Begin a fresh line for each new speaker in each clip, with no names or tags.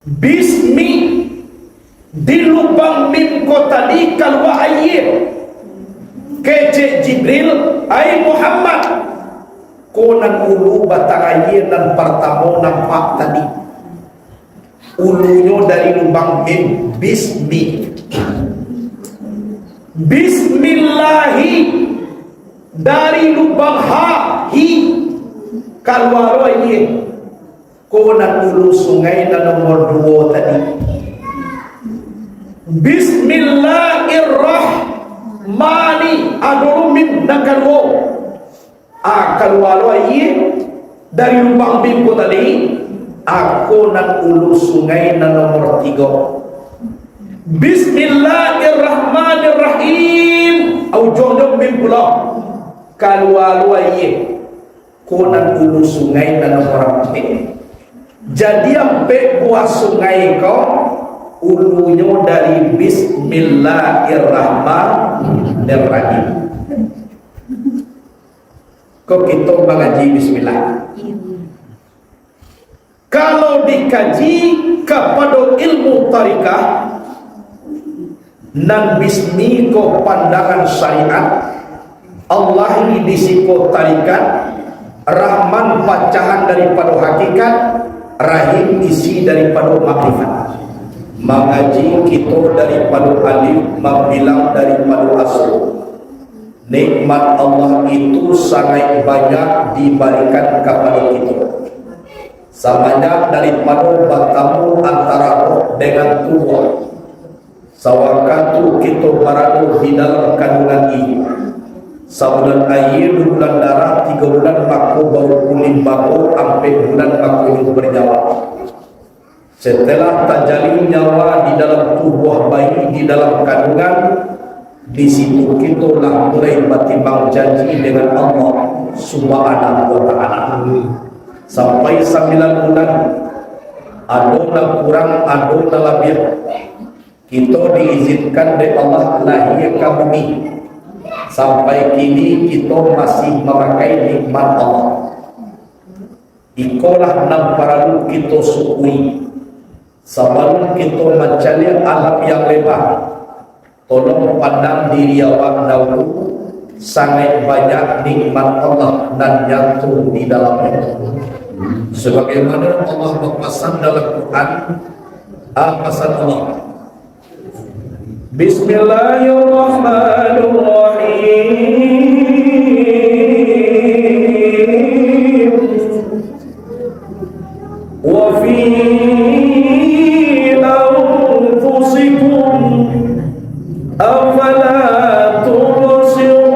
Bismi di lubang mim ko tadi kalwa ayir kece Jibril ay Muhammad konan ulu batang ayir dan pertama nampak tadi ulunya dari lubang mim bismi. Bismillahi dari lubang ha hi kalwa ayir konan ulu sungai dan nomor 2 tadi. Bismillahirrahmani adulu min nakalwo kalwalo ayi dari lubang bingko tadi aku nan ulu sungai na nomor 3. Bismillahirrahmanirrahim au jondok bingkulo kalwalo ayi konan ulu sungai na nomor 4. Jadi ampe buah sungai kau ulunya dari Bismillahirrahmanirrahim. Kok kita mengaji Bismillah? Kalau dikaji kepada ilmu tarikah nan bismi ko pandangan syariat Allah ini disiko tarikat Rahman pacahan daripada hakikat, Rahim isi daripada makrifat. Mengaji kita daripada alif, membilang daripada asal. Nikmat Allah itu sangat banyak diberikan kepada kita. Sebanyak daripada bertemu antara roh dengan tubuh. Sewaktu kita berada di dalam kandungan ini. Sebulan air, 2 bulan darah, 3 bulan maku baru kulit baku, sampai bulan maku bernyawa. Setelah terjalin nyawa di dalam tubuh bayi, di dalam kandungan, di situ kita lah mulai bertimbang janji dengan Allah Subhanahu wa Ta'ala. Sampai 9 bulan, ada kurang, ada lebih, kita diizinkan oleh Allah lahir ke bumi. Sampai kini kita masih memakai nikmat Allah. Ikolah enam paralu kita sukui. Sebelum kita mencari alam yang lebar, tolong pandang diri awak dahulu. Sangat banyak nikmat Allah dan nyatu di dalamnya. Sebagaimana Allah berpesan dalam Quran, pesan Allah. Bismillahirrahmanirrahim. Wa fi anfusikum afala tubsirun.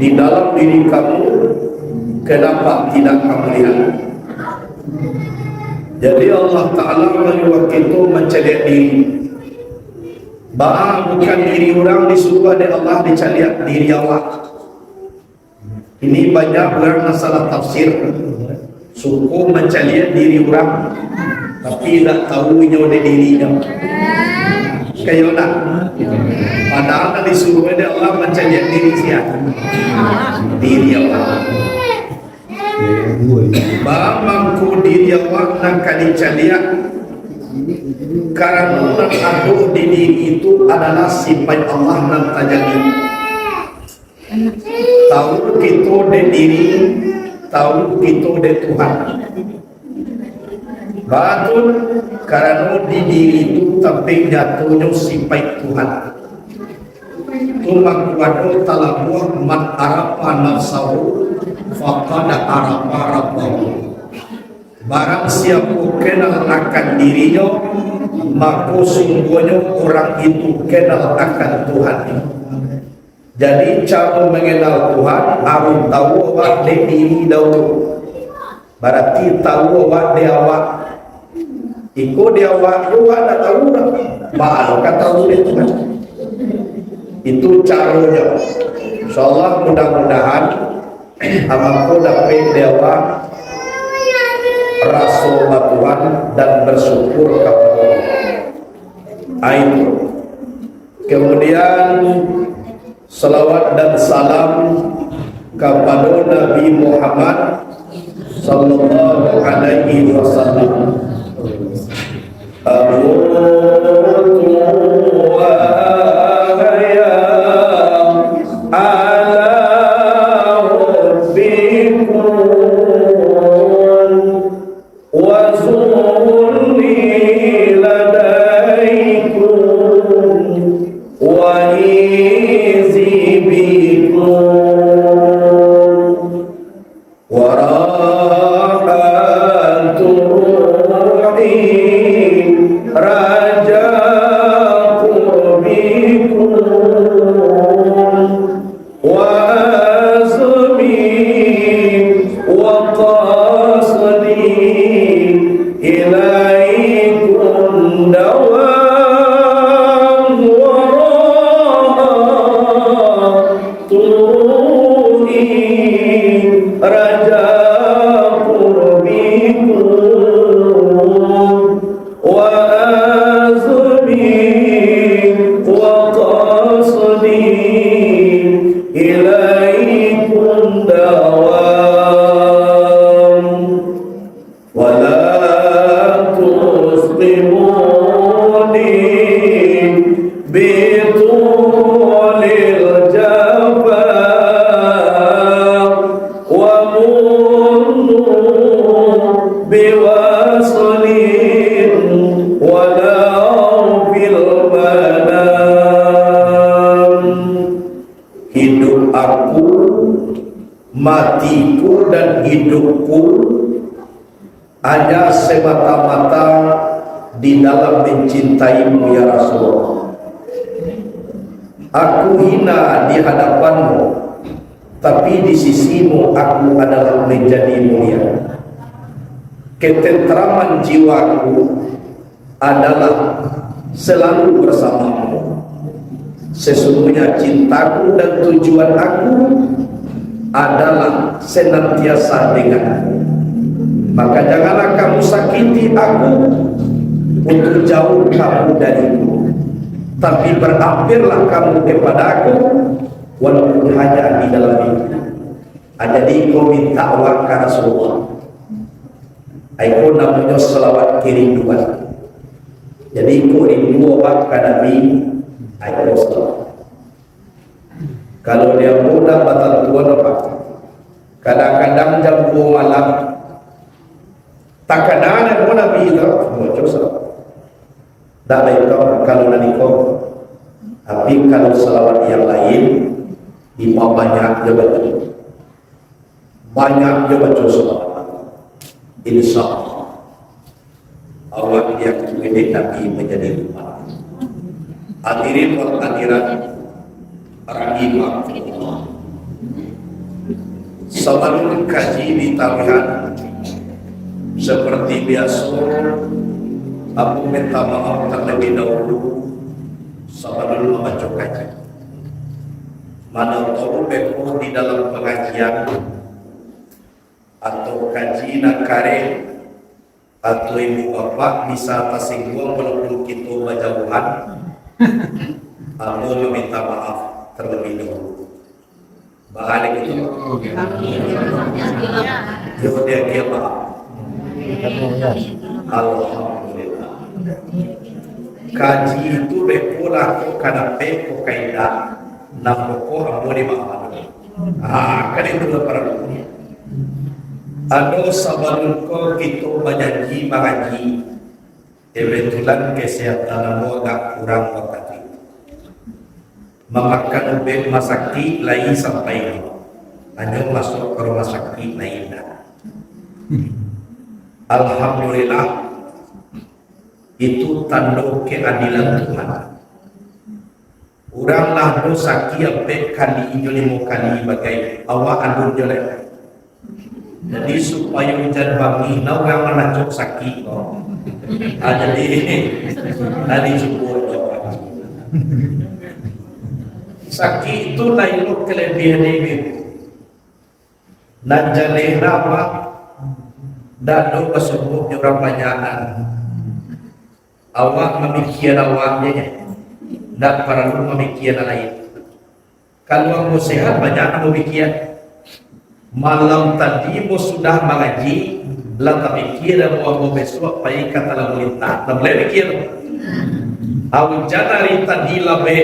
Di dalam diri kamu, kenapa tidak kamu lihat? Jadi Allah Ta'ala menyuruh kita mencari diri. Bahkan bukan diri orang disuruh oleh Allah dicari diri awak. Ini banyak orang masalah tafsir. Suku mencari diri orang, tapi tidak tahu oleh dirinya. Kayak nak. Padahal disuruh oleh Allah mencari diri siapa? Diri Allah. Bamangku diri awak nak kali caliak karena nak aduh di diri itu adalah sifat Allah nak tajadi. Tahu kita de diri, tahu kita de Tuhan. Betul karena di diri itu tapi jatuhnya sifat Tuhan. Tumak wadu talabuh man arafa nafsahu faqad arafa rabbahu. Barang siapa kenal akan dirinya, maka sungguhnya orang itu kenal akan Tuhan. Jadi cara mengenal Tuhan harus tahu awak diri dahulu. Berarti tahu awak dia awak. Ikut dia awak tu ada tahu dah. Baru kata tahu dia Tuhan. Itu caranya. InsyaAllah mudah-mudahan amaku dapat dewa rasa Tuhan dan bersyukur kepada Allah. Kemudian salawat dan salam kepada Nabi Muhammad sallallahu alaihi wasallam. Hidup aku, matiku dan hidupku hanya semata-mata di dalam mencintaimu ya Rasulullah. Aku hina di hadapanmu, tapi di sisimu aku adalah menjadi mulia. Ketentraman jiwaku adalah selalu bersamamu. Sesungguhnya cintaku dan tujuan aku adalah senantiasa denganmu. Maka janganlah kamu sakiti aku untuk jauh kamu dariku, tapi berampirlah kamu kepada aku walaupun hanya di dalam mimpi. Jadi kau minta awak ke Rasulullah. Aku namanya selawat kerinduan. Jadi kau rindu awak ke Nabi. Kalau dia muda batal tua apa? Kadang-kadang jam 2 malam tak kadang mau Nabi itu mau coba. Tak baik kalau nanti kau. Tapi kalau selawat yang lain imam banyak dia baca. Banyak dia baca selawat. Insyaallah awak yang menjadi Nabi menjadi umat. Hadirin wal hadirat rahimahullah. Sebelum kaji di tawihan seperti biasa, aku minta maaf terlebih dahulu sebelum membaca kaji. Mana tahu beko di dalam pengajian atau kaji nakare atau ibu bapak bisa tersinggung walaupun kita berjauhan. Aku meminta maaf terlebih dahulu. Balik itu. Yo dia maaf. Alhamdulillah. Kaji itu bepola ko kana peko kaida namoko amori maaf. Kan itu para dunia. Ado sabalun ko kita berjanji mengaji. Kebetulan kesehatan aku agak kurang waktu itu. Memakan ubek masakti lain sampai ini. Hanya masuk ke rumah sakit lain. Alhamdulillah itu tanda keadilan Tuhan. Uranglah dosa kiape kali ini kali bagai awak andun jelek. Jadi supaya hujan bangi, nau yang menacok sakit. Jadi tadi cukup sakit itu lain kelebihan ini. Nanjaleh nama dan doa sembuh orang banyakan. Awak memikirkan awaknya, dan para lu memikirkan lain. Kalau kamu sehat banyak memikirkan. malam tadi mo sudah mengaji, lang kapikir mo besok pay kata linta. Boleh pikir. Awin Januari tadi labe,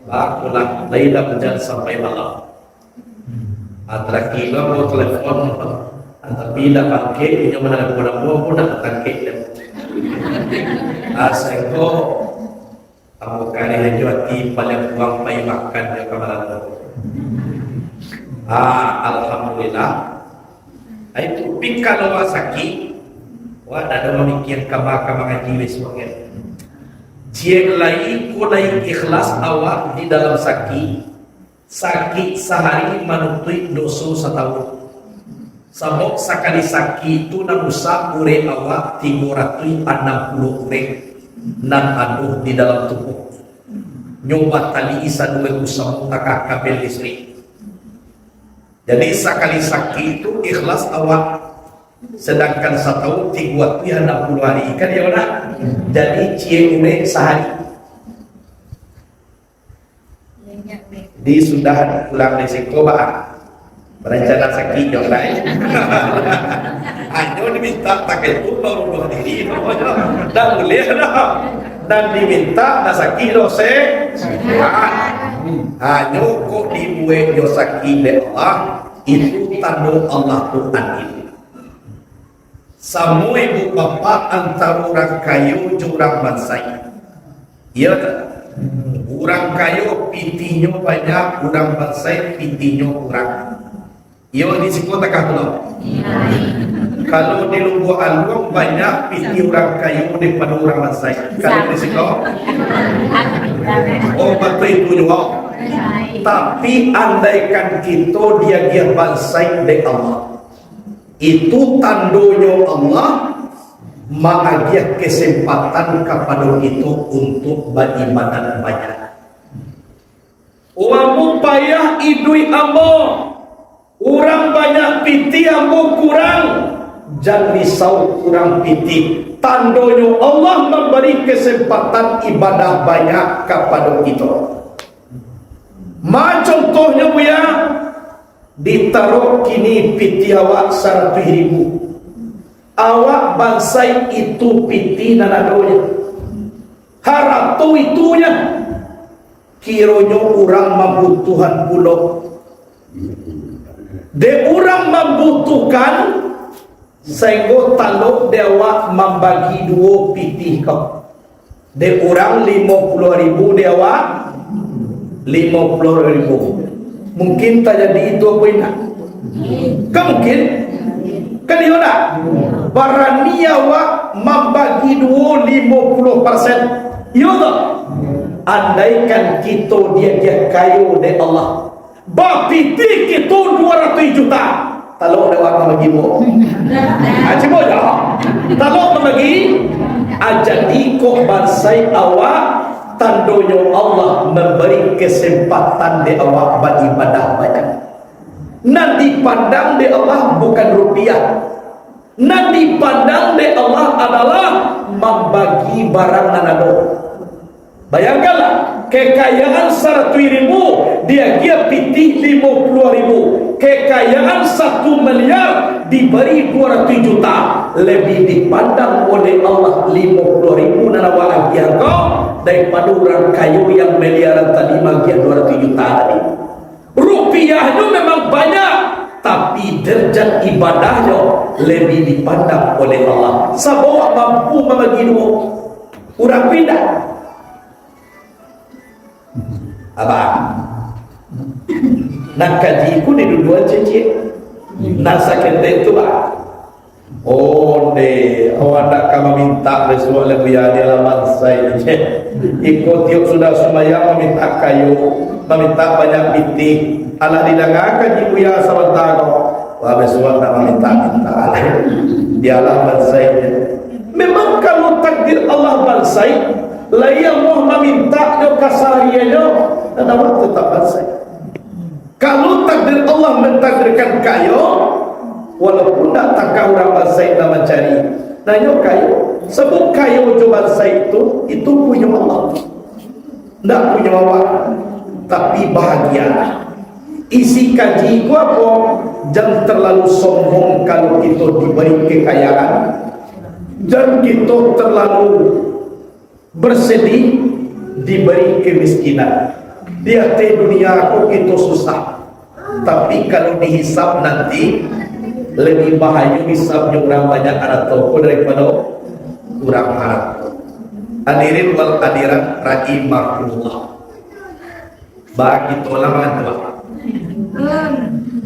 aku lah laila berjalan sampai malam. Antara kilo mo telepon, tapi dah pakai, yang mana aku nak buat pun nak tangkik. Asal ko, aku kali hanya hati paling buang pay makan dia kemarin. Alhamdulillah. Itu pikal wa sakit. Wah, ada memikir kama ngaji besoknya. Jeng lai ko lai ikhlas awak di dalam sakit sehari manutui dosa setahun. Sabok sakali sakit itu namusa ure awak 360 ure nan aduh di dalam tubuh. Nyoba tali isa dua usam takak kabel listrik. Jadi sekali sakit itu ikhlas awak, sedangkan setahun 360 hari kan ya udah. Jadi cium sehari. Di sudah pulang resiko bah, berencana sakit yang lain. Hanya diminta pakai itu baru dua diri, dan boleh dah. Dan diminta sakit dosa. Hanya kok dibuat sakit oleh Allah, itu tanda Allah Tuhan ini. Semua ibu bapa antara orang kayu dan orang bansai. Iya tak? Orang kayu pitinya banyak, orang bansai pitinya kurang. Iya di sekolah tak belum? Kalau di Lubuk Alung banyak piti orang kayu daripada orang bansai. Kalau di sekolah? Oh betul itu juga. Tapi andaikan kita dia bansai dari Allah, itu tandanya Allah mengagiah kesempatan kepada itu untuk beribadah banyak. Orang payah idui ambo, orang banyak piti ambo kurang, jangan risau kurang piti. Tandanya Allah memberi kesempatan ibadah banyak kepada kita. Contohnya buya, ditaruh kini piti awak 100.000. Awak bansai itu piti nanadonya. Haratu itunya. Kiranya orang membutuhkan pulau. De orang membutuhkan, sehingga taluk dewa membagi 2 piti kau. De orang 50.000 dewa 50.000. Mungkin tak jadi itu apa ini? Kan mungkin? Kan iya tak? Barani awak membagi 50%. Iya tak? Andaikan kita dia kayu dari Allah, bapiti kita 200 juta. Taluk dewa membagi mu. Cuma dah. Taluk membagi. Jadi kok bansai awak, tandanya Allah memberi kesempatan di awak beribadah banyak. Nanti pandang di Allah bukan rupiah. Nanti pandang di Allah adalah membagi barang nanado. Bayangkanlah, kekayaan 100.000 dia piti 50.000. Kekayaan 1 miliar diberi 200 juta. Lebih dipandang oleh Allah 50.000 nanawa agian kau daripada orang kayu yang miliaran tadi bagian 200 juta tadi. Rupiahnya memang banyak, tapi derajat ibadahnya lebih dipandang oleh Allah. Sabawa mampu membagi 2 orang pindah. Abang nak kaji ku di dua cici nasa kente itu bah. Oh deh, awak nak kamu minta besok lebih ada alamat saya. Ikut tiap sudah semaya meminta kayu, meminta banyak binti. Allah didengar kaji ku ya sebentar kau. Wah besok nak meminta dia alamat saya. Memang kalau takdir Allah bansai, layak mau meminta do kasariannya, dan awak tetap bansai. Kalau takdir Allah mentakdirkan kayu, walaupun tak takkan orang bansai nak mencari, nanya kayu. Sebab kayu coba bansai itu punya Allah, tak punya awak. Tapi bahagia Isi kaji ku apa? Jangan terlalu sombong kalau kita diberi kekayaan, jangan kita terlalu bersedih diberi kemiskinan. Di hati dunia aku kita susah, tapi kalau dihisap nanti lebih bahaya hisapnya orang banyak anak toko daripada kurang harap. Hadirin wal hadirat rahimahullah. Bagi tolong mantu.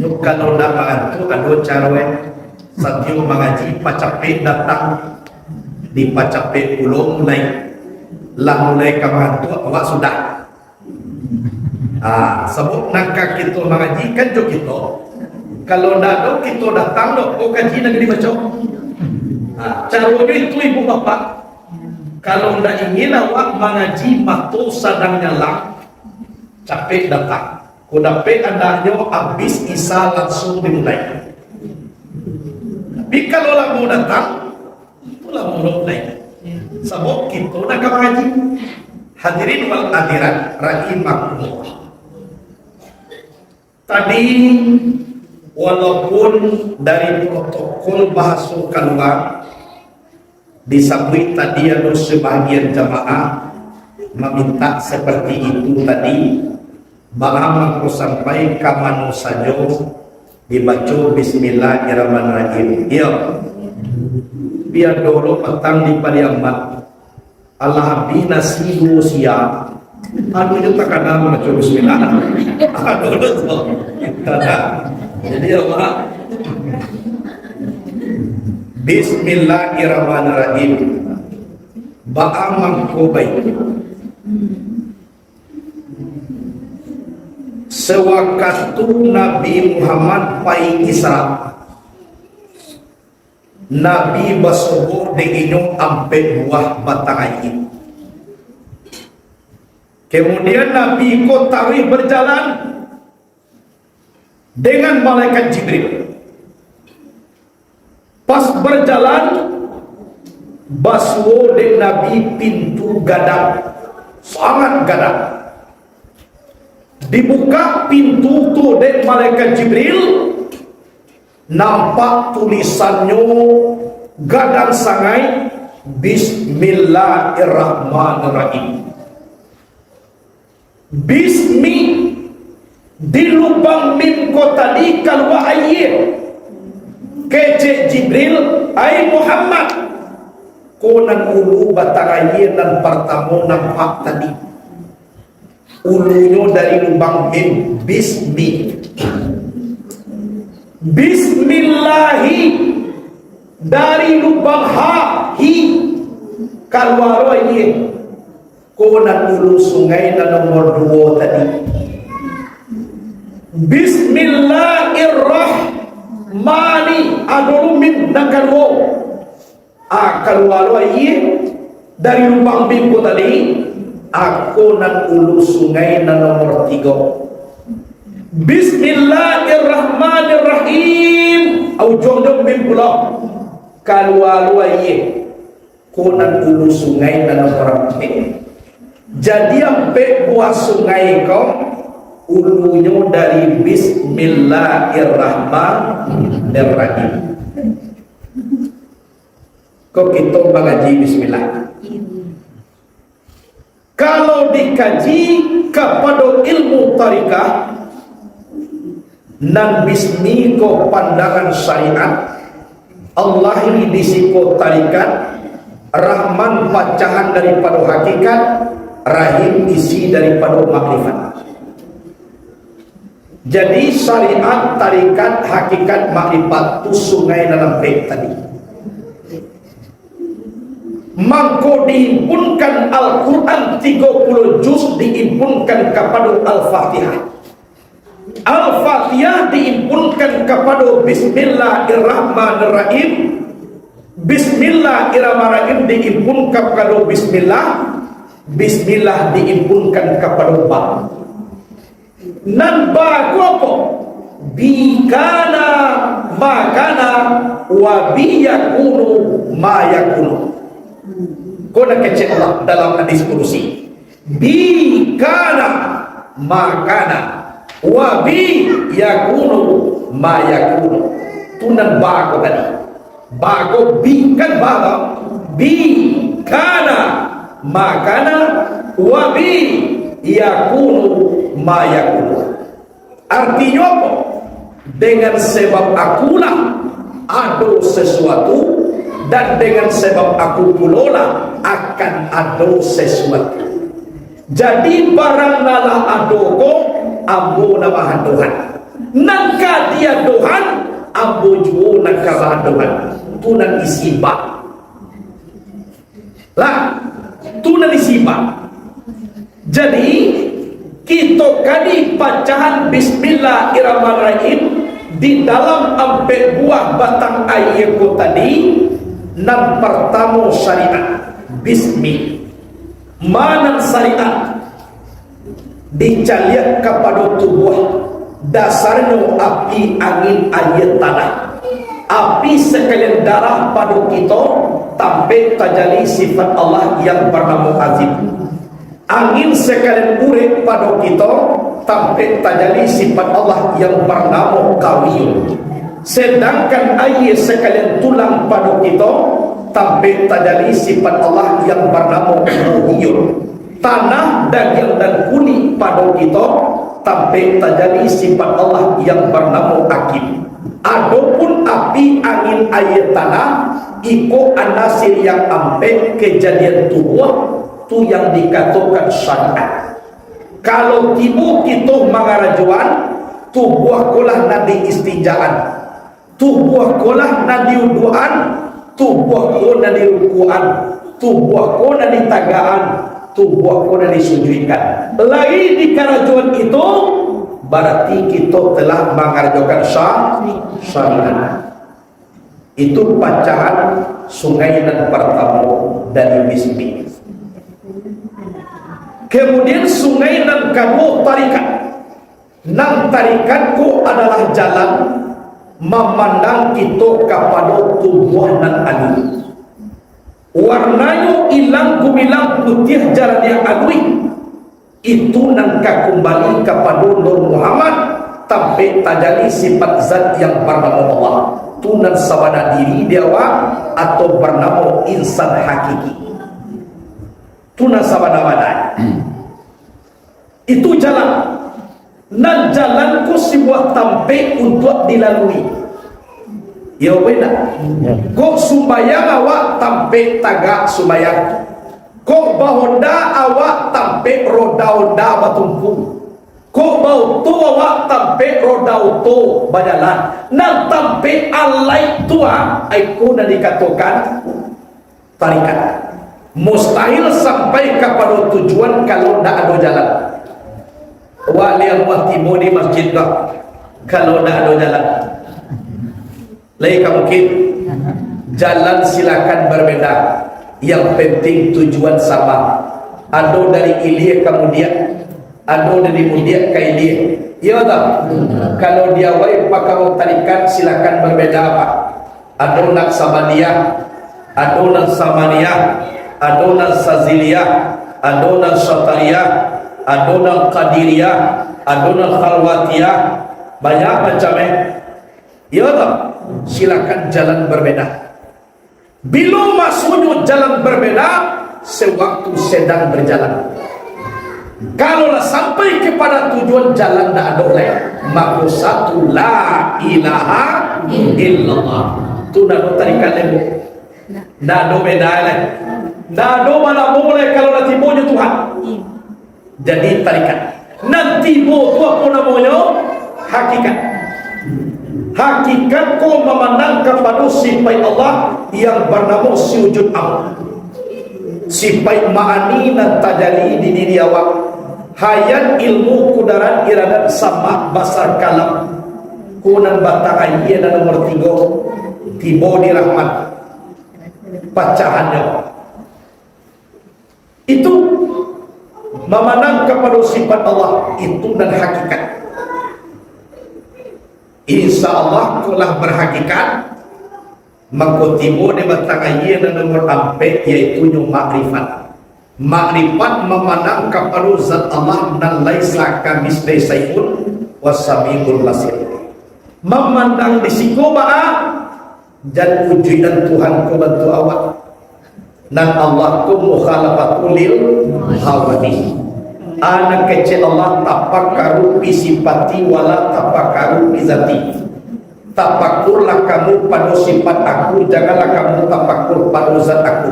Yuk kalau nak mantu ado carwe satyo mengaji pacape datang di pacape ulung mulai lah mulai ke mantu awak sudah. Sebut nak kita mengaji kan jo kita. Kalau nak do kita datang do kau kaji negeri macam. Caranya itu ibu bapak. Kalau ndak ingin awak mengaji matu sadang nyala, capek datang. Kau dapat andanya habis isa langsung dimulai. Tapi kalau lah mau datang, itulah mau mulai. Sebab kita nak mengaji. Hadirin wal hadirat rahimahullah. Tadi walaupun dari protokol bahasa keluar disambut tadi ada sebagian jamaah meminta seperti itu tadi, bahwa aku sampai ke mana saja dibaca Bismillahirrahmanirrahim. Ya, biar dulu petang di pariamat Allah bina sibu siap. Aduh itu tak kena membaca Bismillah. Aduh itu jadi apa? Bismillahirrahmanirrahim. Ba'amang kubai. Sewaktu Nabi Muhammad pai Isra, Nabi basubuh dengan ampe buah batang air. Kemudian Nabi Qotari berjalan dengan malaikat Jibril. Pas berjalan basuh dengan Nabi pintu gadang, sangat gadang. Dibuka pintu tu dengan malaikat Jibril, nampak tulisannya gadang sangai Bismillahirrahmanirrahim. Bismi di lubang mim ko tadi kalau air kece Jibril ay Muhammad konan ulu batang air dan pertama nampak tadi ulunya dari lubang mim bismi. Bismillahi dari lubang ha hi kalau air konan ulu sungai dan nomor 2 tadi. Bismillahirrahmani adolu min nakarwo. Kalau air dari lubang bimbo tadi, konan ulu sungai dan nomor 3. Bismillahirrahmanirrahim. Au jong-jong bimbo lah. Kalau air konan ulu sungai dan nomor 4. Jadi sampai buah sungai kau ulunya dari Bismillahirrahmanirrahim. Kau kita mengaji Bismillah. Kalau dikaji kepada ilmu tarikah nan bismi ko pandangan syariat, Allah ini disiko tarikat, Rahman pecahan daripada hakikat, Rahim isi daripada makrifat. Jadi syariat, tarikat, hakikat, makrifat itu sungai dalam bait tadi. Mangko diimpunkan Al-Quran 30 juz diimpunkan kepada Al-Fatihah. Al-Fatihah diimpunkan kepada Bismillahirrahmanirrahim. Bismillahirrahmanirrahim diimpunkan kepada Bismillah. Bismillah diimpunkan kepada ba. Nan ba apa? Bikana makana wa biyakunu ma yakunu. Kau nak kecek dalam hadis kursi. Bikana makana wa bi yakunu ma yakunu. Tunan bago tadi, bago bi kan bago, bi kana makana, wa bi yakunu ma yakunu. Artinya apa? Dengan sebab akulah ada sesuatu, dan dengan sebab aku pulolah akan ada sesuatu. Jadi barang nala adoko ambo nama Tuhan, nangka dia Tuhan ambo juo nangka Tuhan. Tunan isiba lah, tunan isiba. Jadi kita kali bacaan Bismillahirrahmanirrahim di dalam empat buah batang ayat tadi. Yang pertama syariat bismi, mana syariat dicaliat kepada tubuh, dasarnya api, angin, air, tanah. Api sekalian darah pada kita sampai terjadi sifat Allah yang bernama azim. Angin sekalian urip pada kita sampai terjadi sifat Allah yang bernama kawiyun. Sedangkan air sekalian tulang pada kita sampai terjadi sifat Allah yang bernama muhyun. Tanah, daging dan kulit pada kita sampai terjadi sifat Allah yang bernama hakim. Adapun api, angin, air, tanah ikut anasir yang ampe kejadian tubuh tu yang dikatakan syariat. Kalau tibu kita mengarajuan tubuh kolah nadi istijaan, tubuh kolah nadi uduan, tubuh kolah nadi rukuan, tubuh kolah nadi tagaan, tubuh kolah nadi sujudikan. Lagi di karajuan itu berarti kita telah mengarjakan syariat. Itu bacaan sungai dan pertama dari bismi. Kemudian sungai dan kedua tarikat. Nang tarikatku adalah jalan memandang kita kepada tubuh dan alui. Warnanya ilang gumilang putih jalan yang alui. Itu nangka kembali kepada Nur Muhammad sampai terjadi sifat zat yang bernama Allah. Tunan sabana diri dewa atau bernama insan hakiki. Tunan sabana badai. Itu jalan. Dan jalanku sebuah tampe untuk dilalui. Ya beda. Kok sumbayang awak tampe tagak sumbayang. Kok bahonda awak tampe roda-roda batumpu. Kok bau tu awak tampe roda-roda bajalan. Nang tampe alai tua aiku dan dikatakan tarikat. Mustahil sampai kepada tujuan kalau tidak ada jalan. Wali yang timu di masjid kau kalau tidak ada jalan. Lain mungkin jalan silakan berbeda. Yang penting tujuan sama. Ada dari Ilia ke Mudia, ada dari Mudia ke Ilia. Ya tak? Kalau dia wae pakai tarikat silakan berbeda apa? Ada nak Samaniyah, ada nak Samaniyah, ada nak Saziliyah, ada nak Syatariyah, ada nak Qadiriyah, ada nak Khalwatiyah. Banyak macam ya tak? Silakan jalan berbeda. Bila masuknya jalan berbeda, sewaktu sedang berjalan. Kalau sampai kepada tujuan jalan tidak ada oleh, maka satu la ilaha illallah. Itu tidak ada tarikan lagi. Tidak ada beda lagi. Tidak ada mana boleh kalau nanti maunya Tuhan. Jadi tarikan. Nanti mau tu apa namanya? Hakikat. Hakikat kau memandang kepada sifat Allah yang bernama sujud Allah. Sifat ma'ani dan tajali di diri awak. Hayat ilmu kudarat iradat sama basar kalam. Kunan batang ayat dan nomor 3. Tiba di rahmat. Pacahannya. Itu memandang kepada sifat Allah itu dan hakikat. Insya Allah kulah berhakikat mengkotimu di batang ayat dan nomor 4 yaitu makrifat. Makrifat memandang kepada zat Allah dan laisa kamitslihi syai'un wasamiul basir. Memandang disiko ba'a dan ujian Tuhan ku bantu awak. Dan Allah ku mukhalafatul lil hawani. Anak kecil Allah tafakkaru bi sifati wala tafakkaru bi zati. Tafakkurlah kamu pada sifat aku, janganlah kamu tafakkur pada zat aku.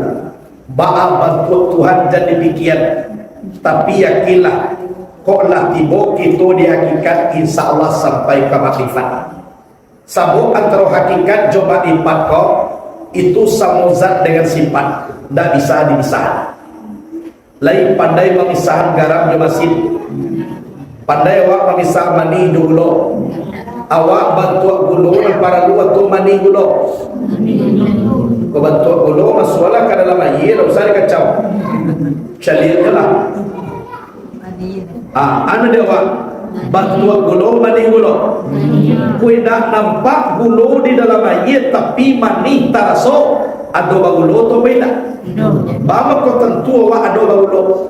Ba'a bantu Tuhan jadi demikian. Tapi yakinlah kok lah tiba kita di hakikat insya Allah sampai ke makrifat. Sabuk antara hakikat coba lipat kok itu sama zat dengan sifat tidak bisa dipisah. Lain pandai memisah garam di masjid, pandai awak memisah mani dulu, awak bantu gulu dan para dua tu mani gulu. Kau bantu gulu masuklah ke dalam air, tak usah dikacau, calir je lah. Anu dia awak bantu gulu mani gulu. Kau dah nampak gulu di dalam air tapi mani tak rasa. Ado bagulo to beda. Bapa kau tentu awak ado bagulo.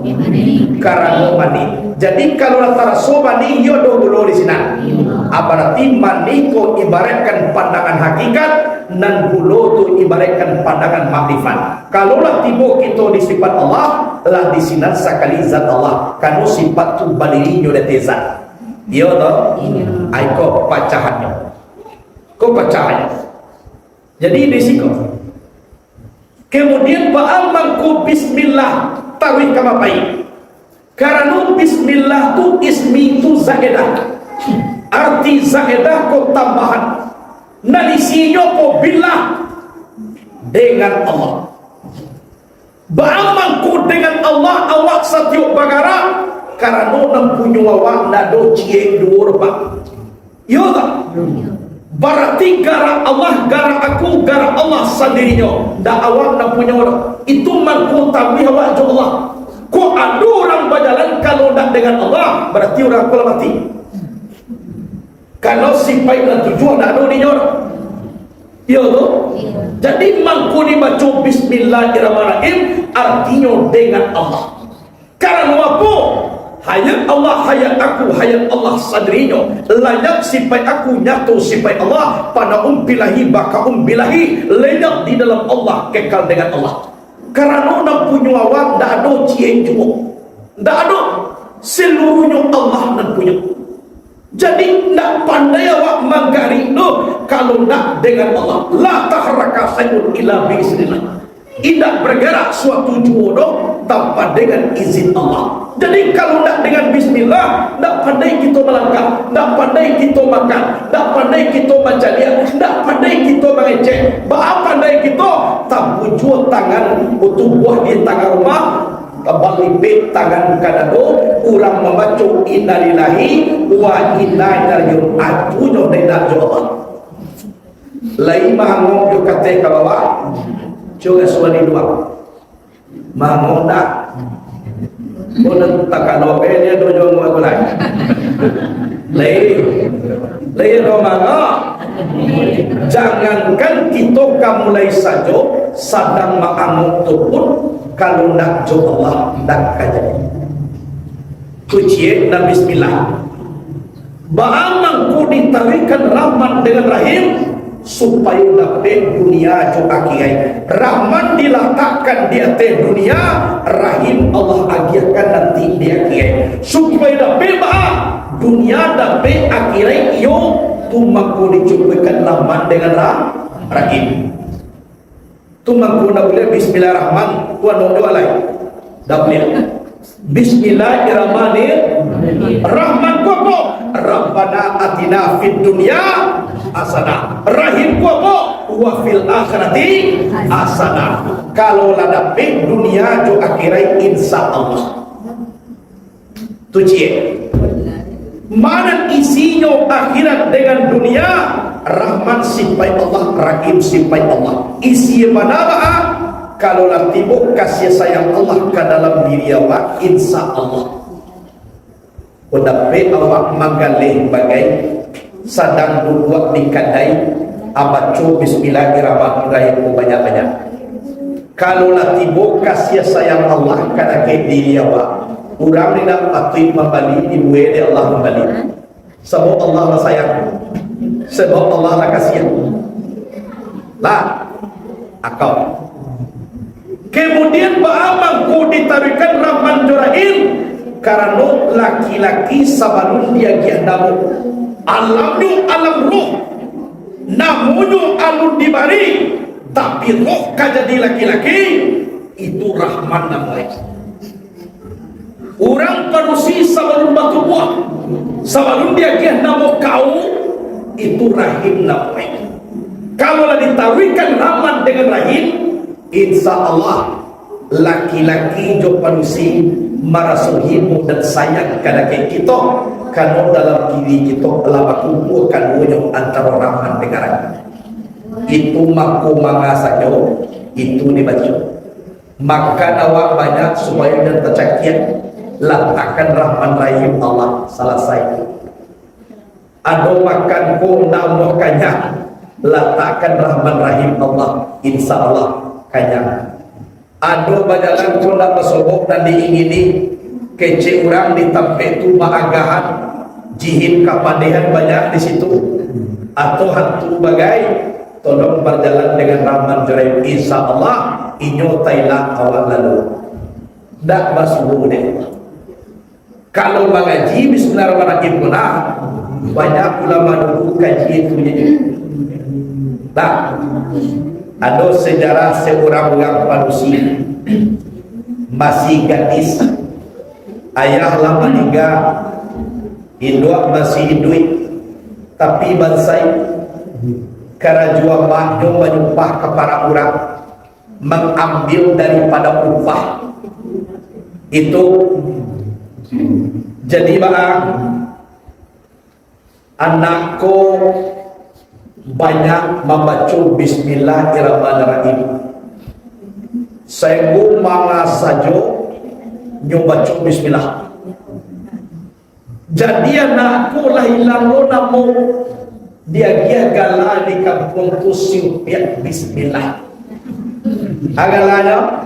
Karena mani. Jadi kalau antara so mani yo do bagulo di sini. Berarti mani ko ibaratkan pandangan hakikat dan gulo tu ibaratkan pandangan makrifat. Kalau lah tiba kita di sifat Allah, lah di sini sekali zat Allah. Kalau sifat tu baliri yo de tezat. Yo to. Ai ko pecahannya. Ko pecahannya. Jadi di situ. Kemudian ba'amangku bismillah tawi kama baik. Karena bismillah tu ismi tu zaedah. Arti zaedah ko tambahan. Nalisinya ko billah dengan Allah. Ba'amangku dengan Allah awak setiap bagara. Karena nampunya awak nado cie dua pak. Yo tak? Berarti gara Allah, gara aku, gara Allah sendirinya. Dah awak nak punya orang. Itu mangku tabi awak jo Allah. Ko ada orang berjalan kalau tak dengan Allah, berarti orang aku mati. Kalau sifat dan tujuan tak ada di orang. Ya tu. Jadi mangku dibaca Bismillahirrahmanirrahim artinya dengan Allah. Karena apa? Hayat Allah, hayat aku, hayat Allah sadrinya. Layak sifat aku, nyatu sifat Allah. Pada bilahi, baka bilahi. Layak di dalam Allah, kekal dengan Allah. Karena nak punya awak, tak ada cien juga. Tak ada. Seluruhnya Allah nak punya. Jadi nak pandai awak menggari no, kalau nak dengan Allah. La taharraka sayun illa biiznillah. Tidak bergerak suatu jodoh tanpa dengan izin Allah. Jadi kalau tak dengan bismillah, tak pandai kita melangkah, tak pandai kita makan, tak pandai kita baca dia, tak pandai kita mengecek. Apa pandai kita? Tak bujur tangan untuk buah di tangan rumah, balipit tangan kadado, orang membaca innalillahi wa inna ilaihi raji'un. Ajunya tidak Allah. Lain mahangong yo kata ke bawah. Coba suami dua mahmud dah boleh tak kalau dia dojo mau mulai lei romana jangankan kita mulai saja sadang maamuk tu pun kalau nak jo Allah tak kaji kuciye dan bismillah ba'amang ku ditarikan rahman dengan rahim supaya dapat dunia jo akhirat. Rahman diletakkan di atas dunia, rahim Allah agiakan nanti di akhirat. Supaya dapat dunia dapat akhirat yo tumaku dicubakan rahman dengan rahim. Tumaku nak boleh bismillahirrahman tuan doa lain. Dah boleh. Bismillahirrahmanirrahim. Rahman ku apa? Rabbana atina fid dunya hasanah. Rahim ku apa? Wa fil akhirati hasanah. Kalau la dapat dunia jo akhirat insyaallah. Tu cie. Mana isinya akhirat dengan dunia? Rahman sifat Allah, Rahim sifat Allah. Isi mana kalau lah tiba kasih sayang Allah ke dalam diri awak, insya Allah dapat awak menggalih bagai sadang duduk di kedai abaca bismillahirrahmanirrahim banyak-banyak. Kalau lah tiba kasih sayang Allah ke dalam diri awak, orang tidak patut membalik dibuat Allah membalik. Sebab Allah lah sayang, sebab Allah lah kasihan. Lah, akal. Kemudian ba'amang ku ditarikan Rahman Jorahim karena laki-laki sabalun dia giandamu alamnya alam roh, namunnya alun dibari, tapi roh jadi laki-laki itu Rahman namanya. Orang panusi sabalun batu buah, sabalun dia giandamu kau itu Rahim namanya. Kalau ditawikan Rahman dengan Rahim, insya Allah laki-laki jo panusi marasuhimu dan sayang kada kita, karena dalam diri kita telah berkumpulkan wujud antara Rahman dengan Rahim. Itu maku mangasajo, itu dibaca. Maka awak banyak supaya dan tercakit letakkan Rahman Rahim Allah selesai. Ado makan ko namokannya letakkan Rahman Rahim Allah, insya Allah kanyang. Ado bajalan ko nak bersobok dan diingini kece orang di tempat itu maagahan jihid kapadehan banyak di situ, atau hantu bagai tolong berjalan dengan Rahman Rahim insya Allah inyo tailah awal lalu dak basuhu deh. Kalau mengaji bismillahirrahmanirrahim banyak ulama dulu kaji itu jadi. Nah, ada sejarah seorang manusia masih gadis, ayah lama meninggal, induk masih hidup, tapi bansai karena jual mahnya menyumpah kepada orang mengambil daripada upah itu. Jadi anakku banyak membaca Bismillahirrahmanirrahim. Saya manga saja nyobaca Bismillah. Jadi anakku lah hilang lo namo dia gala di kampung tu siupiat Bismillah. Agalanya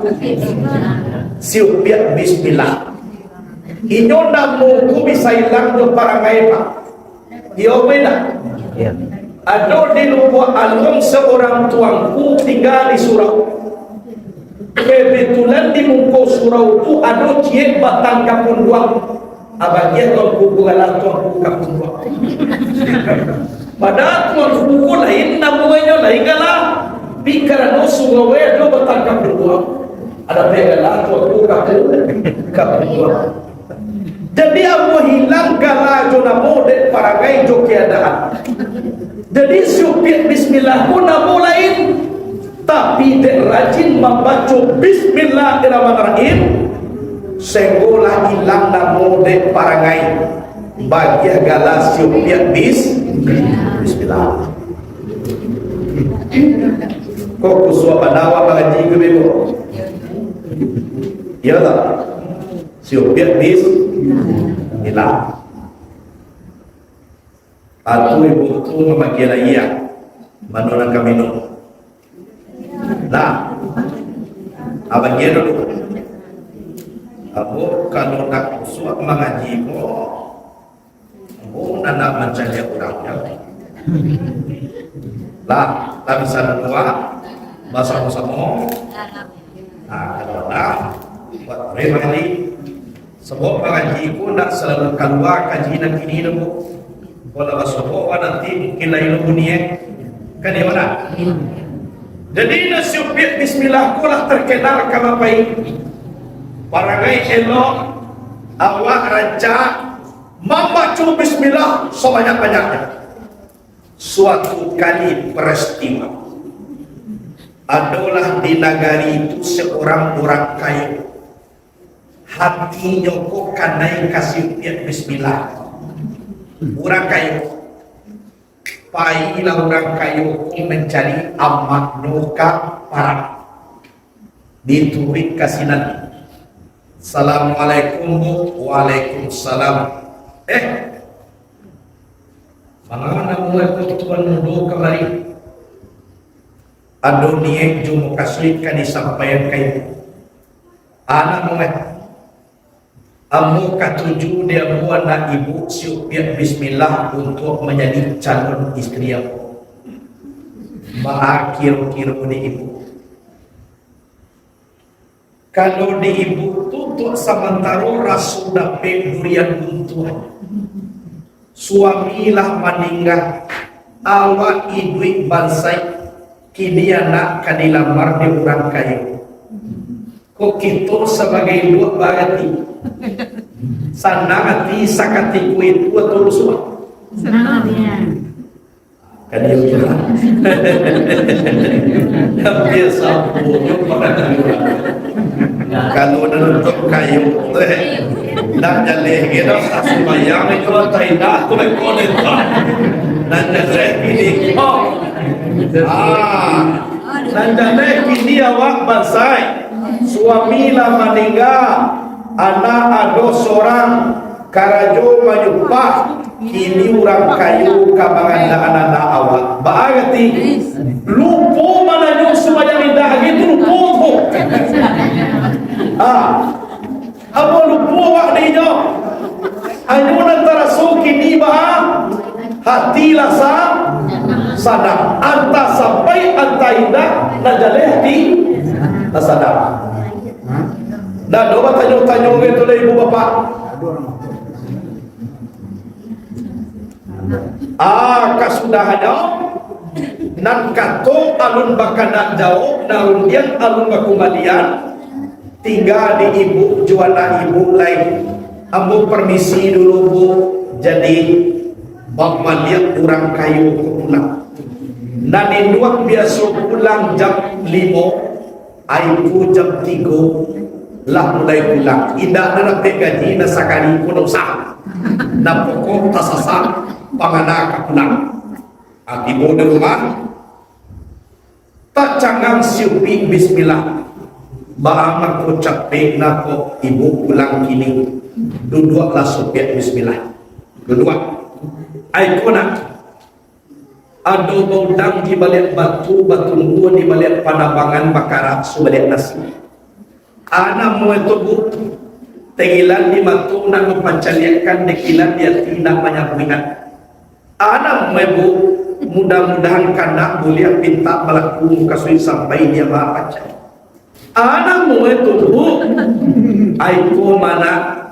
siupiat Bismillah. Inyo namo ku bisa hilang do parangai pak. Iyo beda. Ada di luar alung seorang tuanku tinggal di surau. Kebetulan di muka surau itu ada ciek batang kapun duang. Abagian tuanku bukanlah tuanku kapun duang. Padahal tuanku lain namanya lain galah. Pikarano surau itu batang kapun duang. Ada pegalah tuanku kapun duang. Jadi aku hilang galah jona mode parangai jo keadaan. Jadi supir Bismillah pun namu lain, tapi dek rajin membaca Bismillahirrahmanirrahim, sehinggalah hilang namu dek parangai bagia galah supir Bismillah. Kok kusua panawa mengaji ke bebo? Iya tak? Supir Bismillah. Atau ibu tu memakai iya manonang kami no. Nah, abang dia dulu. Abu kalau nak suat mengaji mo, abu nana mencari orangnya. Lah, tak bisa dua bersama-sama. Nah, kalau dah buat remali. Sebab mengaji pun nak selalu keluar kajian kini dulu. Kalau masuk nanti mungkin lain dunia kan di mana? Jadi nasihat Bismillah kulah terkenal kama baik. Parangai elok awak raja membaca Bismillah sebanyak-banyaknya. Suatu kali peristiwa adalah di negari itu seorang orang kaya. Hatinya kok kanai kasih Bismillah. Orang kayu pailah orang kayu mencari amat nuka parang diturik kasih Nabi. Assalamualaikum bu. Waalaikumsalam. Mana mulai ketuan mundur kemari ado niek jumu kasih kan disampaikan kayu anak mulai Ambo ketujuh dia buat anak ibu siupiat bismillah untuk menjadi calon istri aku. Kira-kira di ibu. Kalau di ibu tutup sementara rasul dapet durian buntuan. Suamilah meninggal, awak iduit bansai, kini anak kadilamar di orang kayu. Kok kita sebagai dua bagati sana hati sakati kuit dua tulus semua kan dia bilang biasa punya kalau untuk kayu nak jaleh kita semayang itu tidak tu lekon itu dan jaleh ini dan jaleh ini awak basai suami lah meninggal, anak ada seorang karajo menyupah, kini orang kayu kabangan anak-anak awak. Berarti lupa mana nyo supaya indah gitu lupa. Apa lupa wak ni nyo? Anyo antara so kini hati lasa sadar. Anta sampai anta indah najaleh di sadar. Dan doa tanya-tanya itu dari ibu bapak. Kasudahannya nan kato alun bakanak jauh narun yang alun bakumalian tinggal di ibu jualan ibu lain. Ambo permisi dulu bu, jadi bapak lihat orang kayu pulang. Dan induak biasa pulang jam 5, aiku jam 3 lah mulai pulang. Indah nak gaji na sakali pun usah. Na pokok tasasa panganak pulang. Ibu di rumah tak cangang siupi bismillah. Baama ko capek nako ibu pulang kini. Duduklah sopiat bismillah. Duduk. Aiku nak ada baudang di balik batu di balik panabangan bakara subalik nasi. Anak mau itu bu, tegilan di matu nak mempancaliakan dekilan dia tidak banyak minat. Anak mau bu, mudah-mudahan kanak boleh pinta melaku kasui sampai dia baca. Anak mau itu bu, aiku mana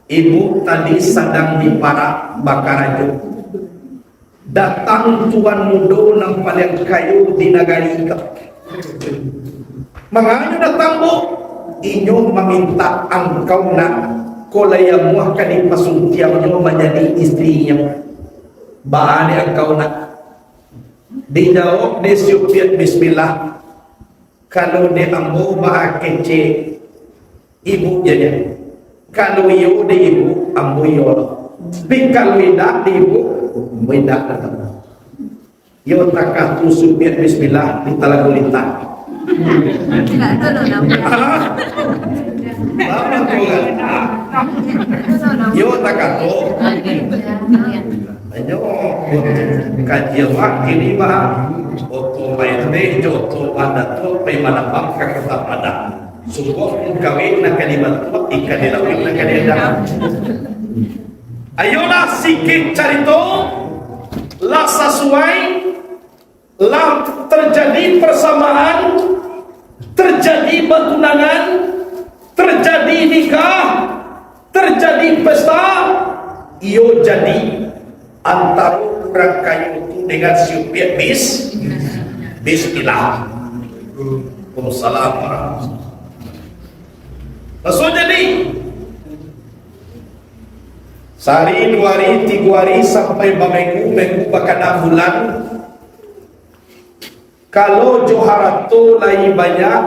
ibu tadi sedang di para bakarajo. Datang tuan muda nang paling kayu di nagari itu. Mengapa datang bu? Inyo meminta engkau nak kolaya muahkan di pasuntiamnya menjadi istrinya. Bahani engkau nak dijawab di siupiat bismillah. Kalau dia ambo bah kece ibu jadi. Kalau iyo di ibu ambo iyo. Tapi kalau tidak di ibu tidak datang. Yo takatu siupiat bismillah di talagulita. Lama tuh yo takato ayo kajian ini mah oto main joto pada tuh mana bangka kata pada support kawin nak kalimat tuh ikan di laut nak kalimat ayolah sikit carito lah sesuai lah terjadi persamaan, terjadi bertunangan, terjadi nikah, terjadi pesta, iyo jadi antara orang kayu itu dengan siupiat bismillah. Waalaikumsalam warahmatullahi wabarakatuh. Langsung jadi sehari, 2 hari, 3 hari sampai minggu bahkan 6 bulan. Kalau joharato lain banyak,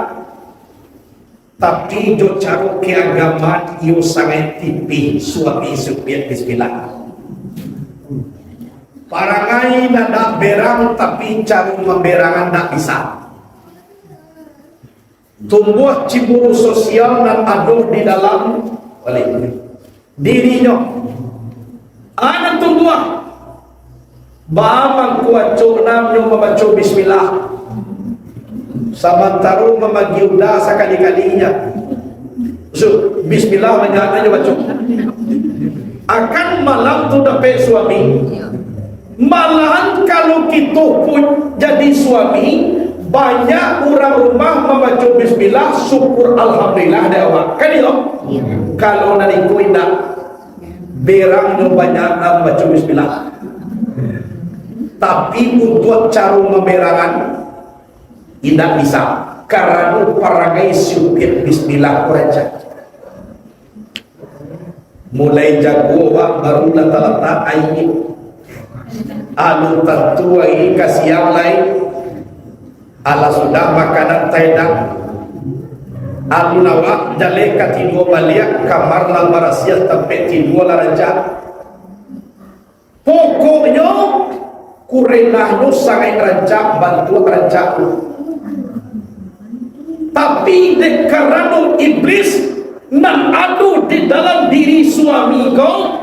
tapi jo caro keagamaan iyo sangat tipih suami supiat bismillah. Parangai nada berang tapi caro memberangan tak bisa. Tumbuh cemburu sosial dan aduh di dalam dirinya. Anak tumbuh Bamang kuaco namnya membaca bismillah. Samantara memagiuda sekali-kalinya. So, bismillah banyak aja baca. Akan malam tu dapat suami. Malahan kalau kita pun jadi suami, banyak orang rumah membaca bismillah, syukur alhamdulillah dah awak. Kan itu? Kalau nanti kau tidak berangnya banyak membaca bismillah. Tapi untuk cara memberangan tidak bisa. Karena parangai syukur bismillah kurang. Mulai jago awak baru letak-letak air. Alu tertua ini kasih yang lain. Ala sudah makanan taidang. Alu nawak jale katidu baliak kamar lal marasiat tempat tidu laraja. Pokoknya kurenahnya sangat rancak bantu rancak. Tapi karena iblis nak adu di dalam diri suami kau,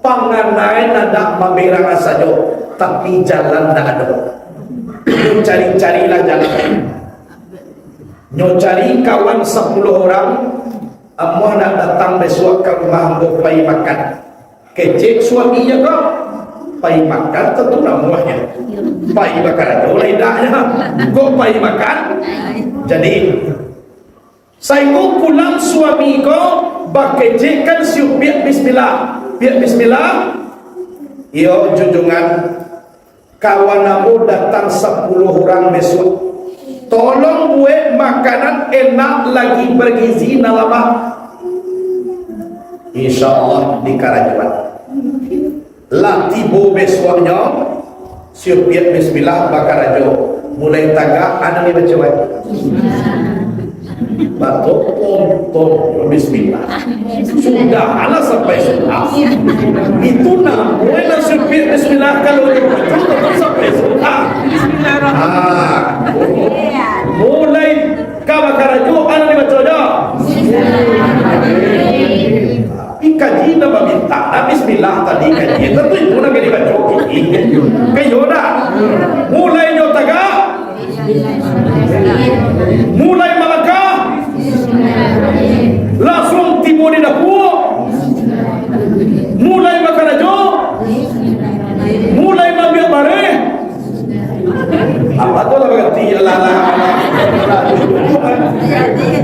panganai nada memberangan saja, tapi jalan tak ada. Nyo cari-carilah jalan. Nyo cari kawan 10 orang, amah nak datang besok ke rumah ambo pai makan. Kecek suaminya kau, pai makan tentu namanya. Pai makan ada lidahnya, kau pai makan. Jadi saya pulang suami kau bakecekan siup biak bismillah. Biak bismillah. Yo junjungan, kawanamu datang 10 orang besok. Tolong buat makanan enak lagi bergizi nalama. InsyaAllah di Karajuan. Latibo besoknya siup biak bismillah bakarajo. Mulai tagak anak ni baca baik. Batuk potong bismillah. Sudah ala sampai sudah. Itu namanya sepit bismillah kalau itu sampai sudah. Mulai kabakarajo anak ni baca aja. Kaji nama minta, bismillah tadi kaji. Tentu itu nak dibaca. Kayo dah. Mulai nyotaga. Mulai malaka. Langsung tiba di dapur. Mulai makan aja. Mulai ambil bareh. Apa tu lah berarti? Lah.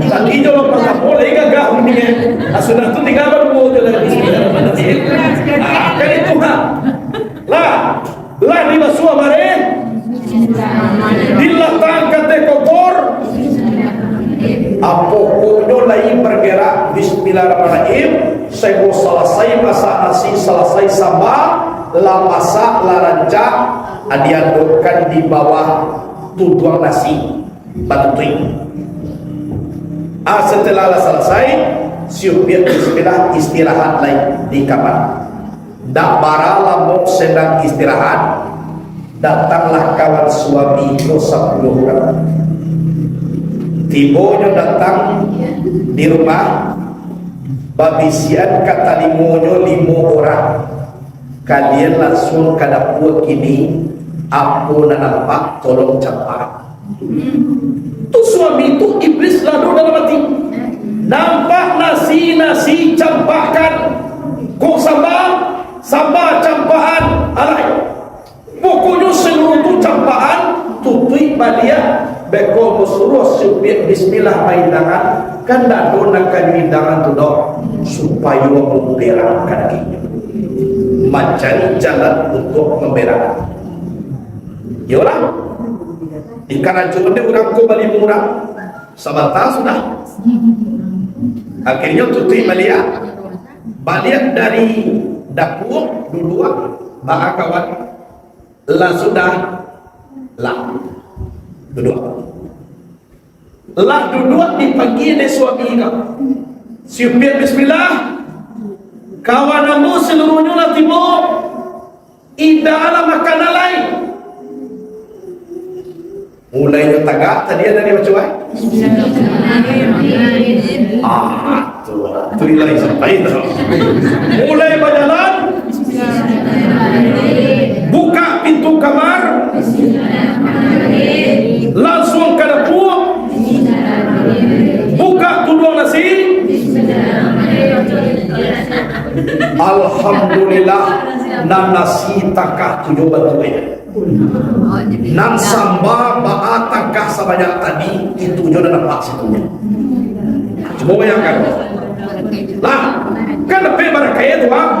Tadi jawab pasal mulai gagah ni. Sudah tu tinggal baru je lagi. Kan itu lah ni masuk bareh. Dilatang kata kotor. Apapun lain bergerak. Bismillahirrahmanirrahim. Saya selesai masak nasi, selesai sambal, la masak, la rancak, diadukkan di bawah tutuang nasi, bantuin. Setelah selesai, siup bismillah istirahat lain di kamar. Dak bara lamun sedang istirahat, datanglah kawan suami ko 10 orang. Tibonya datang di rumah, babisian kata limonyo 5 orang. Kalian langsung ke dapur kini, apa nak nampak tolong capai. Tu suami tu iblis lalu dalam hati. Nampak nasi campakkan, kok sambal campahan alai. Pokoknya seluruh tu campahan tutui badia. Beko musuruh subik bismillah mainangan kan dak nak kandingan tu dok supaya memberangkan ini. Mencari jalan untuk memberangkan. Ya orang di Karajuan dia orang kembali murah. Sebentar sudah. Akhirnya tutui balik dari dapur dua bak kawan lah sudah lah duduk dipanggil oleh suami kau. Siupir bismillah. Kawanamu seluruhnya lah timur. Ida ala makanan lain. Mulainya tagak tadi ada ni macam mana? Tu nilai sampai tu. Mulai berjalan. Buka pintu kamar. Langsung ke dapur. Buka tuduh nasi. Alhamdulillah nanasi takah tujuh batunya. Nan samba baatakah sebanyak tadi itu juga dapat situnya. Coba bayangkan. Lah, kan lebih barakaya tu bang.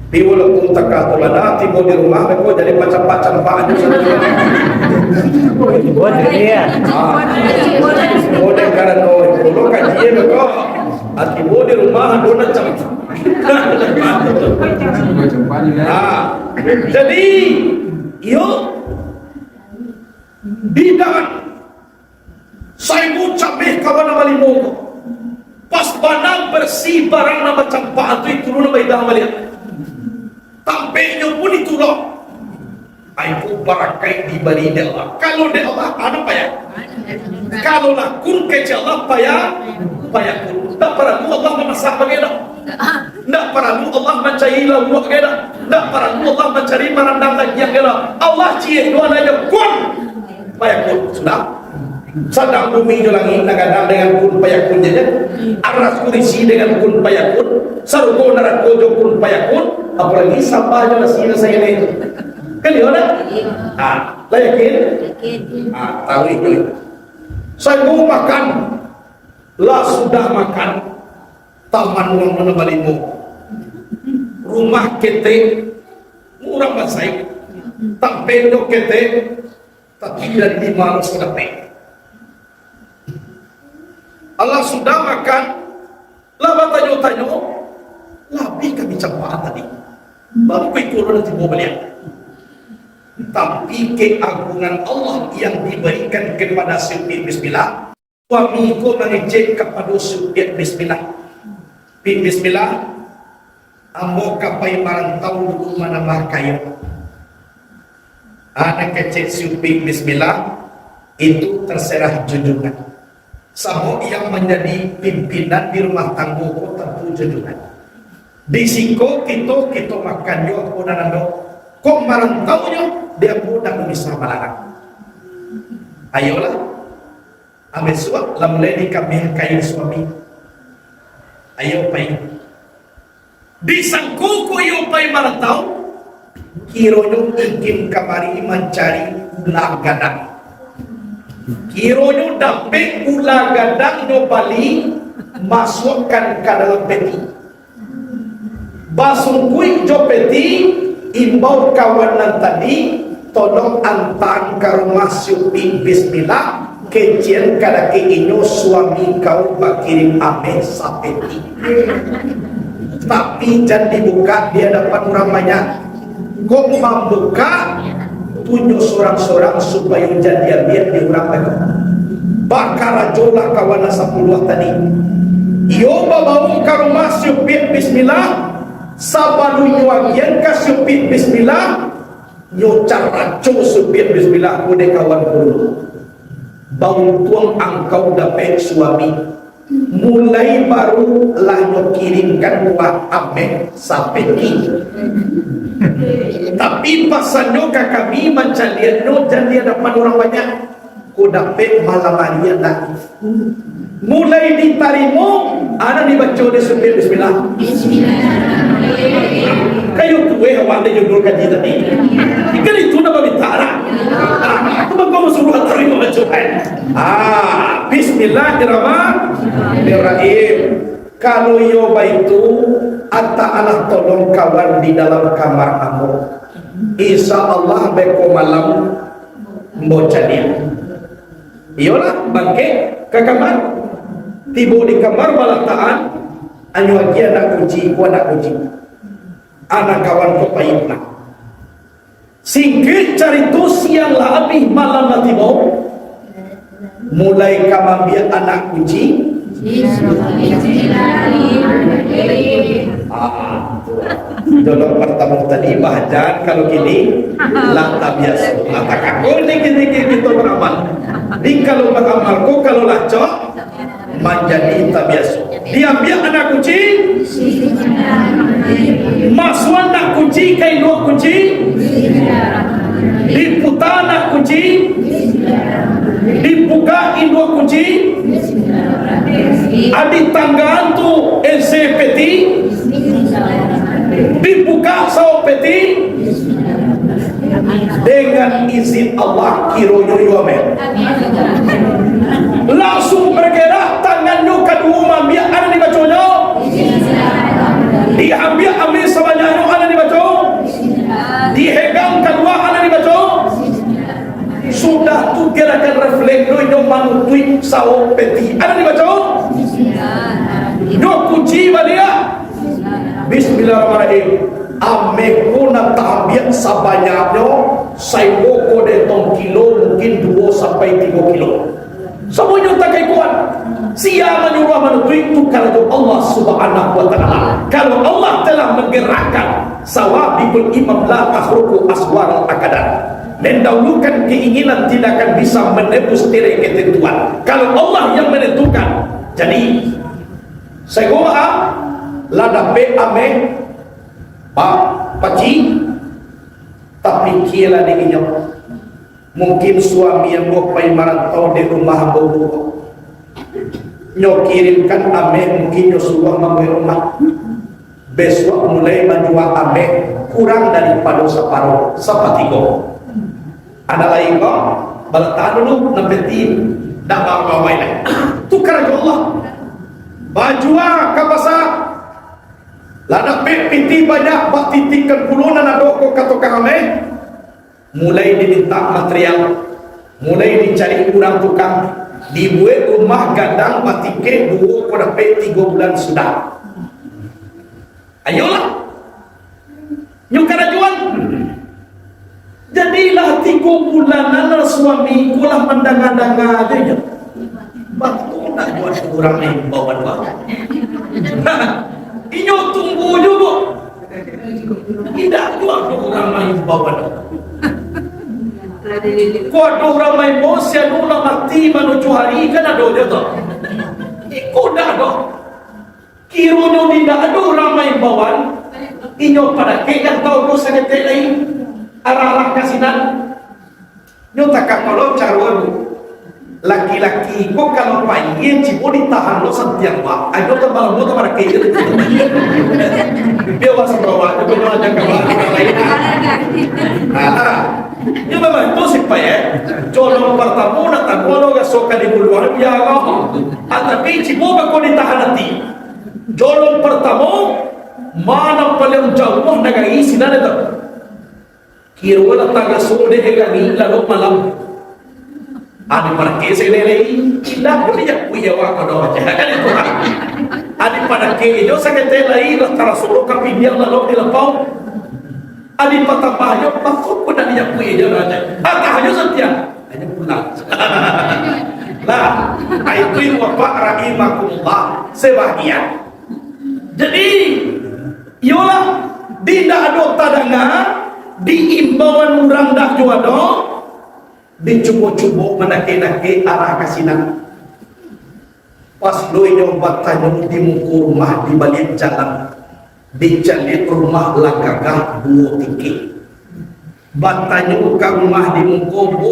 Tiwul pun takah tu lada, tiba di rumah mereka jadi macam-macam pak aja.
Buat dia.
Boleh kalau kalau kajian mereka, tiba di rumah dona macam. Jadi, yo bidangan saya ucap kawan nama limo pas banang bersih barang nama campak itu turun nama idah melihat tampaknya pun itu loh aku barakai di bari Allah. Kalau dia Allah ada payah, kalau lakun kecil Allah payah kun tak perlu Allah memasak bagaimana, tak perlu Allah mencari lalu bagaimana, tak perlu Allah mencari merandang lagi yang bagaimana. Allah cie dua aja kun payah kun sudah. Sadang bumi jolangi nagadang dengan kun payakun saja. Aras kurisi dengan kun payakun. Saruko narako jo kun payakun. Apalagi sampah aja nasi saya itu. Kan dia orang? Yakin? Tahu itu. Saya mau makan. Lah sudah makan. Taman uang mana balimu. Rumah kete murah masai. Tampendo kete. Tapi dari di mana sudah pe. Allah sudah makan, lah tanyo-tanyo, lebih kami campak tadi. Baru kurang nanti mau beliau. Tapi keagungan Allah yang diberikan kepada Syekh Bismillah, suamiku mengejek kepada Syekh Bismillah. Bismillah, ambo kapai marantau dulu mana kayu. Anak kecil Syekh Bismillah itu terserah junjungan. Samo yang menjadi pimpinan di rumah tangga tentu junjungan. Di siko kita makan yo aku nanando. Kok marantaunya dia mudah bisa malarang. Ayolah. Ambil suap la mulai di kami kain suami. Ayo pai. Di sangkuku yo pai marantau. Kironyo ingin kamari mencari ulah gadang. Kironyo dapat ulah gadang no bali masukkan ke dalam peti. Basungkui jo peti imbau kawanan tadi tolong antar ke rumah Syukri Bismillah kecian kada ke inyo suami kau bakirim ame sapeti. Tapi jangan dibuka dia dapat orang banyak. Kok membuka tunjuk seorang-seorang supaya jadi biar diurang lagi. Bakar jolah kawan 10 tadi. Iyo bawa ke rumah Syukri Bismillah. Sabalu nyuagian ke Syukri Bismillah. Nyo cara Syukri Bismillah kude kawan dulu. Bau tuang angkau dapat suami. Mulai baru lah nyo kirimkan buat ame sapeti. Tapi pasannya kami mencari no dan dia dapat orang banyak. Ku dapat malamarian lagi. Mulai ditarimo, ada dibaca di Syukri Bismillah. Kayu tuwe awak dia judul kaji tadi. Ikan itu nama bitara. Itu bagaimana suruh terima bacakan. Bismillahirrahmanirrahim. Kalau yoba itu atta Allah tolong kawan di dalam kamar kamu. Insya Allah beko malam membaca dia. Iyalah bangke ke kamar. Tiba di kamar balataan anyu lagi anak kunci ku anak kunci. Anak kawan ko payuna. Singkit cari tu siang lah abih malam nanti mau. Mulai kamambiat anak kunci. Jodoh pertama tadi bahajan kalau kini lah tak biasa. Mata kaku dikit-dikit kita beramal. Di kalau beramal ko kalau lacok menjadi tak biasa. Diambil anak kunci, masuk anak kunci kain dua kunci, diputar anak kunci, dibuka dua kunci, adik tanggaan tu LCPT, dibuka saupeti dengan izin Allah kironyo yuame langsung bergerak tangannya kedua mambia ada di baconyo diambil sebanyak ada di baco dihegang kedua ada di baco sudah tu gerakan refleks yang manutui saupeti ada di baco no kunci balia bismillahirrahmanirrahim ame kuna tabiat sabanyaknya saiboko de tong kilo mungkin 2 sampai 3 kilo semuanya tak kuat siapa menyuruh menutui itu kalau Allah subhanahu wa ta'ala kalau Allah telah menggerakkan sawabikul imam la tahruku aswar al-akadan mendahulukan keinginan tidak akan bisa menebus tirai ketentuan kalau Allah yang menentukan. Jadi saya goa ladape ame pak paci tapi kira dirinya mungkin suami yang bopai marantau di rumah bobo nyo kirimkan ame mungkin nyo suruh mamui rumah besok mulai menjual ame kurang daripada separuh sepatigo ada lain kok baletan dulu nampetin dak bawa ini tukar ke Allah bajua ke pasar lada piti banyak bak titikan pulunan adoko kato kame mulai diminta material mulai dicari kurang tukang dibuat rumah gadang batike 2 pada 3 bulan sudah ayolah nyukara jual jadilah 3 bulanan suami kulah mendanga-danga adanya batu nak jual kurang ni bawa dua inyo tunggu juga tidak jual kurang main bawa dua kuat orang main bos yang ulang mati menuju hari kan ada dia tu ikut dah tu kironya tidak ada orang main bawan inyo pada yang tahu tu sakit lain arah-arah kasinan nyo takak kalau carwa laki-laki kok kalau pagi cipo ditahan lo setiap pak ayo tebal lo kepada kaya dia wasap bawa dia punya aja kawan lain nah ini memang itu sih pak ya colong pertama datang kalau gak suka di buluan ya kau tapi cipo kok ditahan nanti colong pertama mana paling jauh negara isi dan itu kira tangga sore kami lalu malam ada pada kes ini tidak boleh ya punya waktu doa kan itu ada pada kes itu saya telai antara suruh kami dia lalu dilepau ada pada bahaya takut pun dia punya jalan ada hanya setia hanya pulang lah itu bapak rahimakumullah sebahagia jadi yolah tidak ada tadanga diimbauan orang dah juado dicubo-cubo menake-nake arah kasinan pas doi nyobat tanya di muka rumah di balik jalan dicalit rumah lagagah 2 tiki batanya ke rumah di muka bu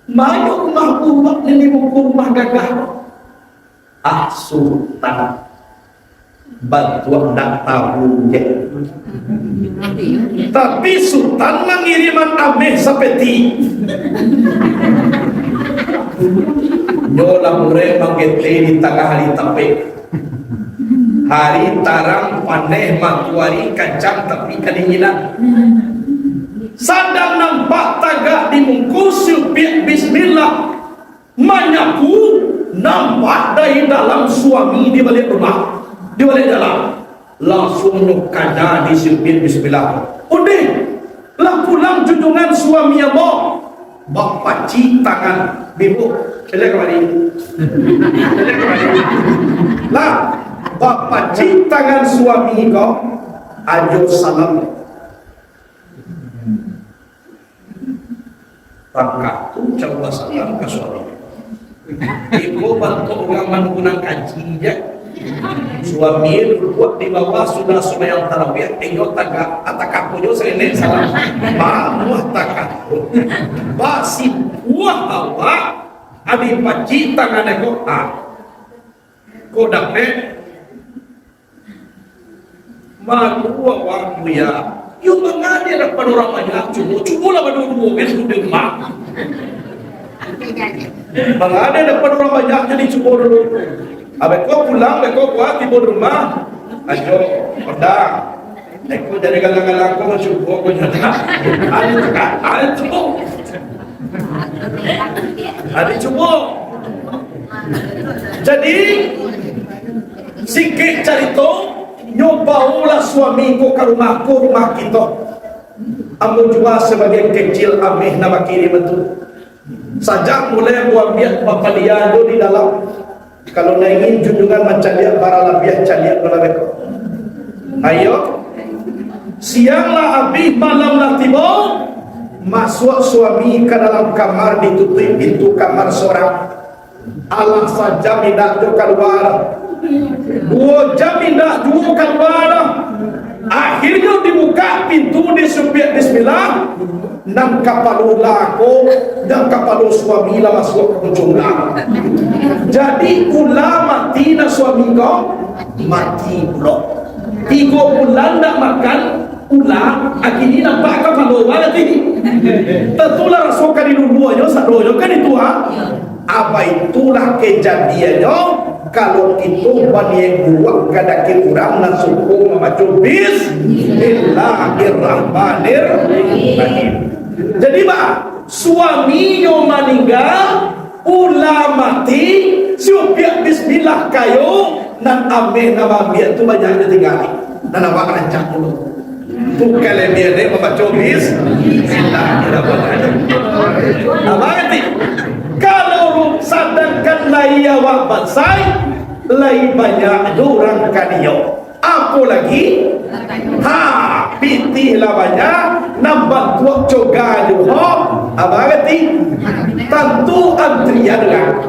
mayu rumah buat di muka rumah gagah sultan bantuan tak tahu je tapi sultan mengiriman ameh seperti nyola mure manggetli di tengah hari tapi hari tarang paneh matuari kancang tapi kedinginan sadang nampak tagak dimungkus piak bismillah menyapu nampak dari dalam suami di balik rumah di balik dalam langsung nyukada di supir bismillah udah lah pulang junjungan suami yang mau bapak ci tangan bibu elek kembali lah bapak ci tangan suami kau ajo salam rangka tu coba salam ke suami ibu bantu orang menggunakan kaji ya suami buat di bawah sudah yang tarawih tinggal tagak atakapunyo sa inek salam mamuah takapun basi buah bawa abi paci tangan ko ko dapat malu awak ya. Yung mga dia nak panorama niya, cubo lah berdua itu demam. Mga dia nak panorama niya jadi cubo dulu. Abek kau pulang, abek kau kuat tiba rumah, ayo, kodang. Aku jadi galang-galang kau cubo kau nyata. Ada cubo, ada cubo. Jadi sikit carito. Nyobalah suamiku ke rumahku, rumah kita. Amu jua sebagai kecil amih nama kiri betul. Sajak mulai buat biak bapa dia di dalam. Kalau ingin junjungan macam dia para labiah caliak melabeko. Ayo, sianglah abih malamlah tiba. Masuk suami ke dalam kamar, ditutup pintu kamar seorang. Allah saja minat tu keluar. 2 jam tidak dua keluar. Akhirnya dibuka pintu di supiat bismillah. Nam kapal lako dan kapal suami lah masuk ke jumlah. Jadi ulama tina suami kau mati pula. 3 bulan tak makan ulang. Akhirnya nampak kapal nanti. Tentulah rasukan di dua-duanya sadonya kan itu ha. Apa itulah kejadiannya. Kalau itu banyak buat kadaki kurang langsung membaca Bismillahirrahmanirrahim. Jadi suaminya meninggal, ulah mati, siupiak Bismillah kayo, dan ameh nama biar tu banyaknya tinggali. Dan awak rancang dulu. Bukan lebih dia membaca Bismillahirrahmanirrahim. Apa ngerti? Kalau sadangkan lai awak bansai, lai banyak orang kaniyo. Apa lagi? Pitihlah banyak, nampak tuak coga juga. Apa ngerti? Tentu antrian lah.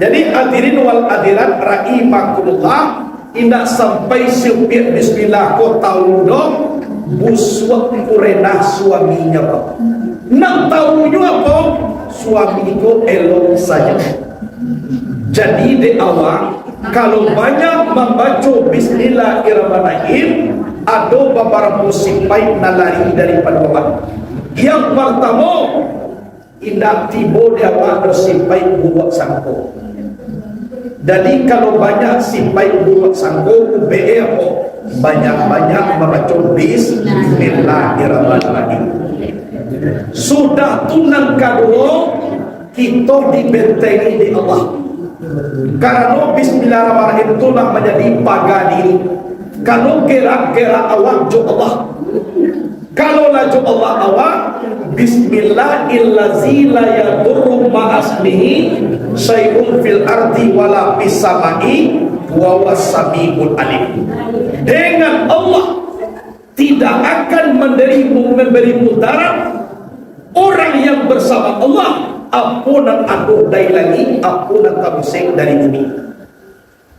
Jadi hadirin wal hadirat rahimakumullah, indah sampai siupiat bismillah kau tahu dong, busuk kurenah suaminya pak. Nak tahu juga apa? Suamiku elok saja. Jadi di awal, kalau banyak membaca Bismillahirrahmanirrahim, ada beberapa sifat nalari daripada Allah. Yang pertama, indah tiba di awal bersifat buat sangko. Jadi kalau banyak sifat buat sangko, banyak-banyak membaca Bismillahirrahmanirrahim. Sudah tunang kedua, kita dibentengi di Allah. Karena Bismillahirrahmanirrahim itulah menjadi pagar diri. Kalau gerak-gerak awak jo Allah, kalau laju Allah awak, Bismillahirrahmanirrahim la yadurru ma'asmihi syai'un fil ardi wala fis samai wa was-sami'ul alim. Dengan Allah tidak akan memberi mudarat orang yang bersama Allah. Apunan aduh dari lagi, apunan tabusik dari bumi.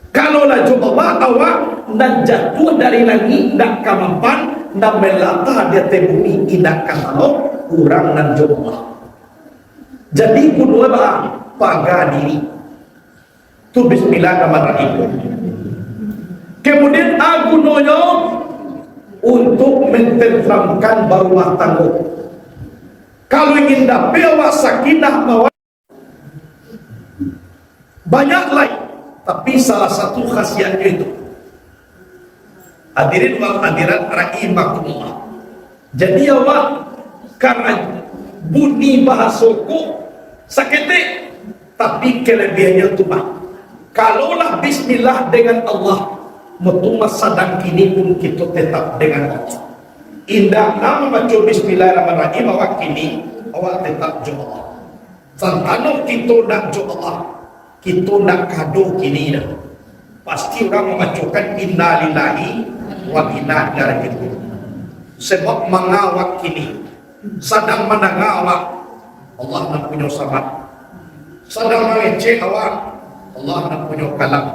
Kalau laju Allah awak dan jatuh dari lagi, nak kamampan, nak melata di atas bumi, tidak kalau kurang dan Allah. Jadi kedua pagar diri. Tu Bismillahirrahmanirrahim. Kemudian aku noyo untuk mententramkan rumah tangga. Kalau ingin dapat awak sakinah mawar, banyak lain, tapi salah satu khasiatnya itu. Hadirin wal hadirat rahimakumullah. Jadi awak karena bunyi bahasaku sakit, tapi kelebihannya itu kalaulah bismillah dengan Allah, mutuma sadang kini pun kita tetap dengan Allah. Indah nama baca Bismillahirrahmanirrahim awak kini awak tetap jo Allah. Santano kita nak jo Allah, kita nak kado kini dah. Pasti orang membacakan inna lillahi wa inna ilaihi raji'un. Sebab mengawak kini sedang menangawak Allah nak punya sahabat. Sedang mengecek awak Allah nak punya kalam.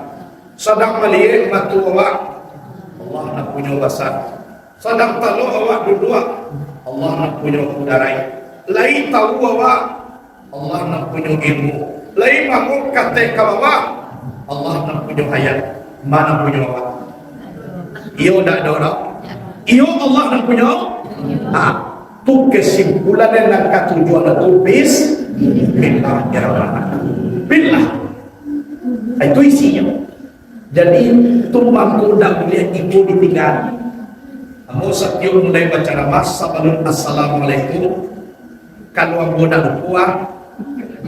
Sedang melihat matu awak Allah nak punya basar. Sedang tahu awak duduk Allah nak punya kudarai. Lain tahu awak Allah nak punya ilmu. Lain bangun kata awak Allah nak punya hayat. Mana punya awak? Iyo dak ada orang. Iyo Allah nak punya. Tu kesimpulan dan ketujuan itu Bismillahirrahmanirrahim. Billah. Itu isinya. Jadi tu mampu dak boleh ibu ditinggal. Amo setiap mulai baca nama sabalun assalamualaikum. Kalau ambo dak lupa,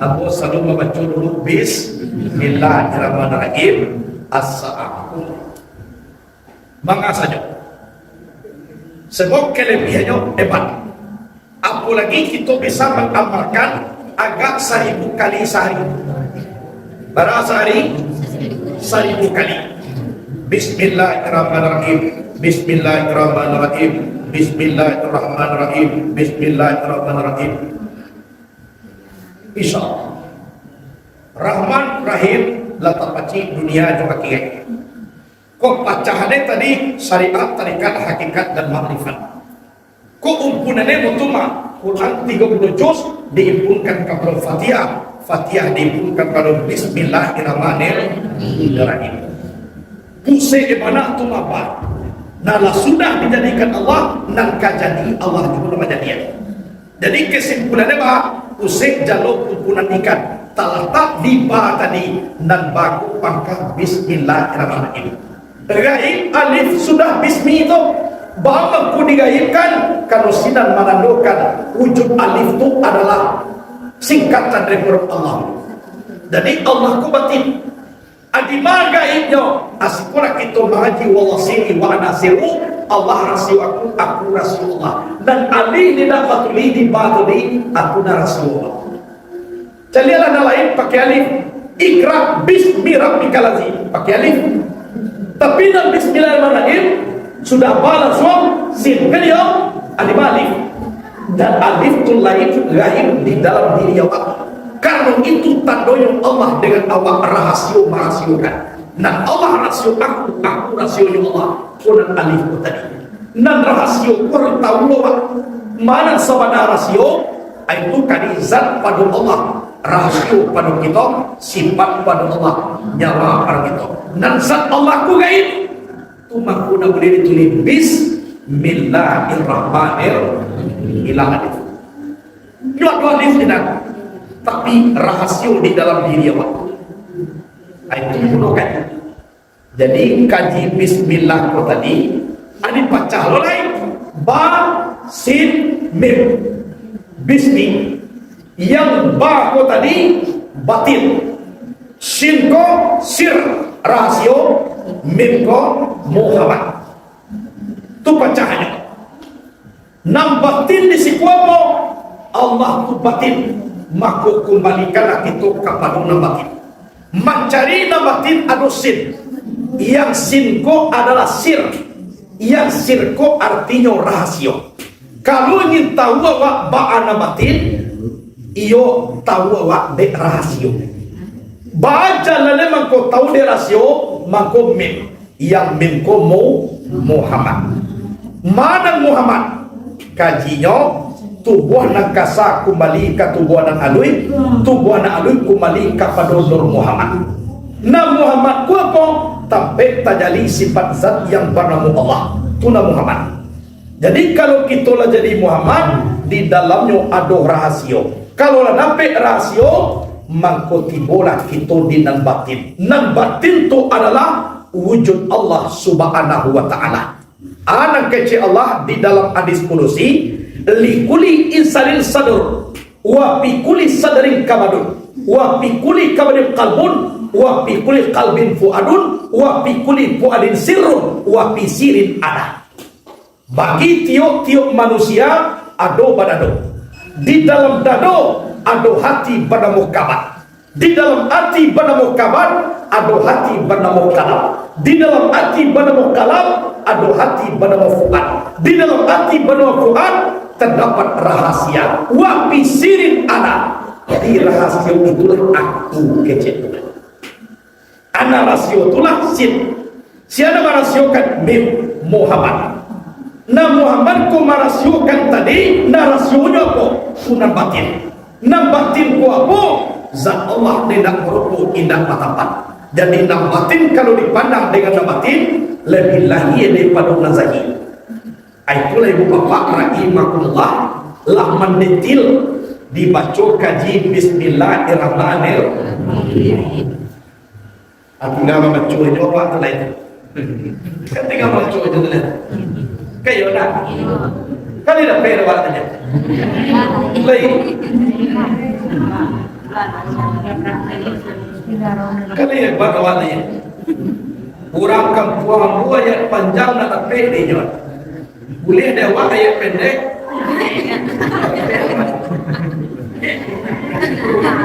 ambo selalu membaca dulu Bismillahirrahmanirrahim. Assalamualaikum. Mangga saja. Sebab kelebihannya hebat. Apalagi kita bisa mengamalkan agak 1000 kali sehari. Berapa sehari? 1000 kali. Bismillahirrahmanirrahim. Bismillahirrahmanirrahim. Bismillahirrahmanirrahim. Bismillahirrahmanirrahim. InsyaAllah Rahman Rahim latapaci dunia juga akhirat. Kok pacahannya tadi syariat, tarikat, hakikat dan makrifat. Kok umpunannya mutuma Quran 30 juz diimpunkan kepada Fatihah, Fatihah diimpunkan kepada Bismillahirrahmanirrahim. Pusai di mana tu apa? Nala sudah dijadikan Allah, nan kajadi Allah juga nama jadian. Jadi kesimpulannya apa? Pusai jalur umpunan ikan tak di ba tadi nan baku pangkat Bismillahirrahmanirrahim. Gaib alif sudah bismi itu bahwa ku digaibkan kalau sinan menandakan wujud alif itu adalah singkatan dari huruf Allah. Jadi Allah ku batin adima gaibnya asikura kita mengaji wallasiri wa anasiru Allah rasio aku rasio Allah dan alif tidak patuli di batuli aku rasio Allah. Calilah lain pakai alif ikra bismi rabbikal ladzi pakai alif. Tapi dalam Bismillahirrahmanirrahim sudah balas langsung sin beliau alif alif dan alif itu lain gaib di dalam diri awak. Karena itu tanda yang Allah dengan awak rahasiokan. Nah Allah rasio aku rasio Allah. Kunan alif itu tadi. Nan rahasio kurang tahu awak mana sabana rasio itu kali zat pada Allah. Rahasio pada kita, sifat pada Allah, nyawa pada kita. Dan zat Allah ku gaib, tu maku nak boleh ditulis Bismillahirrahmanirrahim. Hadis. Dua hadis tidak, tapi rahasio di dalam diri awak. Itu gunakan. Jadi kaji Bismillah ko tadi, ada baca lain. Ba, sin, mim. Bismi. Yang ba ko tadi batin, shin ko sir rahasio, mim ko Muhammad. Tu pecahannya. Nam batin di si kuapo Allah tu batin, maka kembalikanlah itu kepada nam batin. Mencari nam batin adu sin. Yang sin ko adalah sir. Yang sir ko artinya rahasio. Kalau ingin tahu awak ba'ana batin, iyo tahu awak de rahasio. Baca lalu mangko tahu de rahasio, mangko mim. Yang mim ko Muhammad. Mana Muhammad? Kajinya tubuh nak kasa kembali ke tubuh nak alui, tubuh nak alui kembali kepada Nur Muhammad. Nah Muhammad ku apa? Tampek tajali sifat zat yang bernama Allah. Tu nama Muhammad. Jadi kalau kita lah jadi Muhammad, di dalamnya ada rahasio. Kalau lah nampak rahasio, maka tibolah kita di nan batin. Nan batin itu adalah wujud Allah subhanahu wa ta'ala. Anak kecil Allah di dalam hadis kudusi, li kuli insanin sadur, wa fi kuli sadarin kabadun, wa fi kuli kabadin qalbun, wa fi kuli qalbin fuadun, wa fi kuli fuadin sirrun, wa fi sirin ada. Bagi tiap-tiap manusia ada badado. Di dalam dado ada hati bernama kabat. Di dalam hati bernama kabat ada hati bernama kalam. Di dalam hati bernama kalam ada hati bernama fuad. Di dalam hati bernama fuad terdapat rahasia. Wa fi sirin ana. Di rahasia itulah aku kecil. Ana rahasia itulah sin. Siapa merahasiokan mim Muhammad. Nah Muhammad ku merahasiokan tadi, rahasionya apa? Sunan batin. Nah batin ku apa? Zat Allah tidak merupakan indah matapat. Jadi nah batin kalau dipandang dengan nah batin, lebih lagi daripada nazari. Itulah ibu bapak rahimahullah lah mendetil dibaca kaji Bismillahirrahmanirrahim. Tinggal membaca aja apa tu lain. Kan tinggal membaca aja tu lain. Kayak nak. Kali dah payah waktunya. Lain. Kali hebat waktunya. Kurang kampung ayat panjang nak tapi dia. Boleh dewa ayat pendek.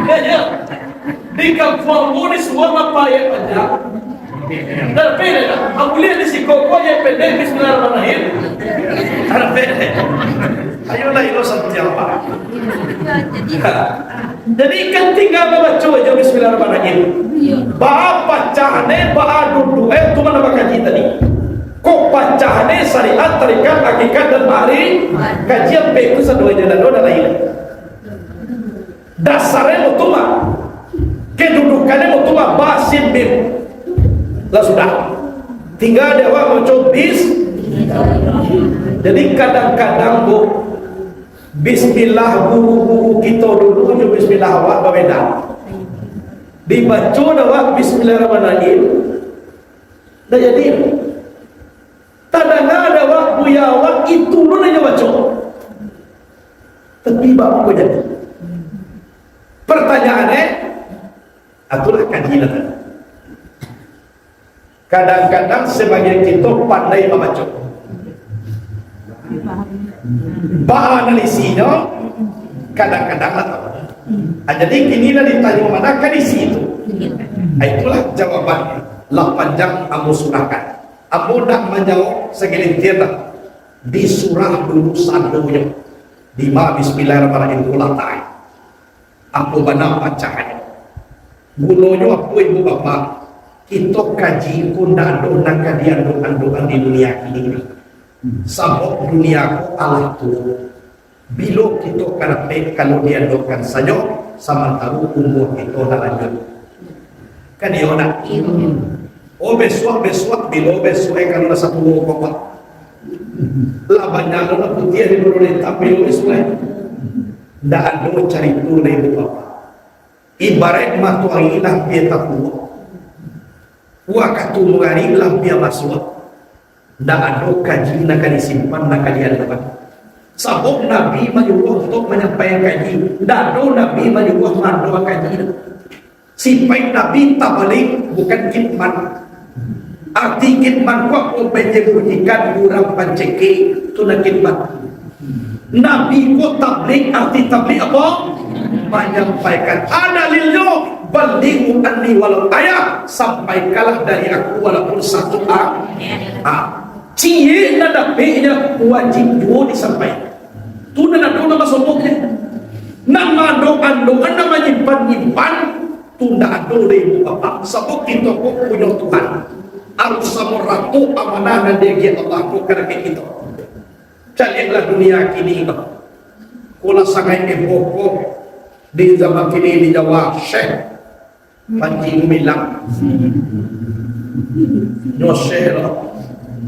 Ya. Di kampung ni semua apa ayat panjang. Tapi dah. Boleh di siko ayat pendek Bismillahirrahmanirrahim. Tapi ayolah ilo setiapa. Jadi kan tinggal membaca aja Bismillahirrahmanirrahim. Bah bacaan bah duduk tu mana kaji tadi. Kok bacaan syariat tarikat hakikat dan mari kajian beku sadua jalan dua lain. Dasarnya mutuma. Kedudukannya mutuma basin bim. Lah sudah. Tinggal dewa baca bis. Jadi kadang-kadang bu Bismillah guru-guru kita dulu je Bismillah awak berbeda. Dibaca awak Bismillahirrahmanirrahim. Dah jadi. Tadanga ada awak buya awak itu lu nanya baca. Tapi bapak kau jadi. Pertanyaannya, itulah kajian. Kadang-kadang sebagian kita pandai membaca. Analisnya kadang-kadang lah tahu. Jadi kini dah ditanya mana kondisi itu. Itulah jawabannya. Lah panjang kamu surahkan. Kamu nak menjawab segelintir dah. Di surah dulu sadunya. Di ma Bismillahirrahmanirrahim ulah ta'ay. Aku benar bacaannya. Gunanya apa ibu bapak? Kita kaji pun dah ada nak kajian doa-doa di dunia ini. Sabab duniaku Allah tu bila kita karepek kalau dia doakan saja sama tahu umur kita dah lanjut kan dia nak besok bila besok kalau dah satu umur lah banyak lah putih di bawah tapi besok dah ada cari tu dari bapa ibarat matu hari lah dia tak kuat waktu hari lah dia masuk. Dah ada kaji nak disimpan nak kajian depan. Sabab Nabi menyuruh untuk menyampaikan kaji. Dah ada Nabi menyuruh mandua kaji. Simpai Nabi tak balik bukan kitman. Arti kitman kuat mempenyembunyikan orang panceki tu nak kitman. Nabi kau tablik arti tablik apa? Menyampaikan. Ada lilyo balighu anni walau ayat sampaikanlah dari aku walaupun satu ayat. Cie na dapetnya wajib dua disampaikan. Tu na nama sombongnya. Nama doan nama nyimpan tu ndak ada dari bapak. Sebab kita kok punya Tuhan. Harus sama ratu amanah dan dia Allah kok kerana kita. Carilah dunia kini itu. Kula sangai eboko di zaman kini di Jawa Syekh Panji Gumilang. Nyoseh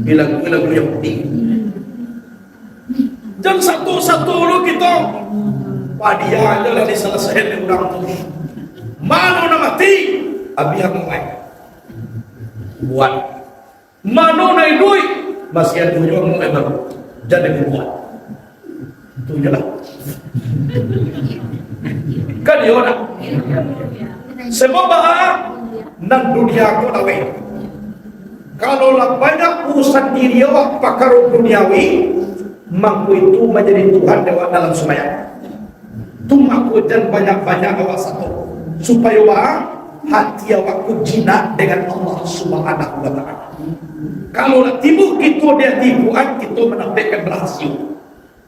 lagu-lagu yang penting. Jam satu lu kita padia aja lah diselesaikan orang tu. Mana nak mati? Abi yang main. Buat. Mana naik duit? Masih ada juga mau emer. Jadi buat. Itu je lah. Kan dia nak. Sebab nan dunia ko dawe. Kalau lah banyak urusan diri awak pakar duniawi, maku itu menjadi Tuhan dewa dalam sembahyang. Tu maku dan banyak-banyak awak satu supaya awak hati awak jinak dengan Allah Subhanahu wa taala. Kalau lah timbul kita dia tibuan kita menampilkan berhasil.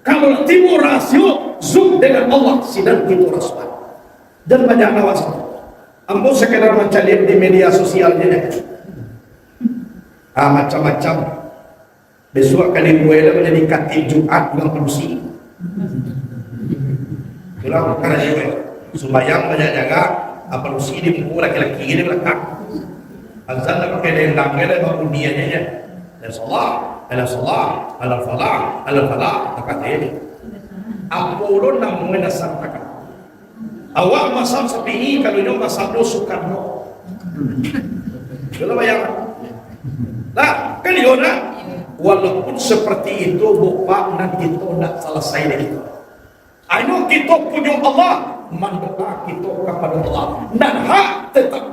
Kalau lah timbul rasio zoom dengan Allah sidang kita rasulah. Dan banyak awak satu. Ambo sekedar mencari di media sosialnya. Macam-macam. Besok kali buaya menjadi katib Jumat dengan perusi. Itulah karena dia sembahyang banyak jaga. Perusi di muka laki-laki ini belakang. Azan nak pakai dendang dia dah bangun dia. ala salah, ala falah, ala falah. Kata ini. Apulun namun nasabkan. Awak masam sapi kalau nyo masam do Soekarno. Kalau bayang. Nah, kan yona. Walaupun seperti itu, bukan dan kita nak selesai dari itu. Anu kita punya Allah, mendoa kita kepada Allah. Dan hak tetap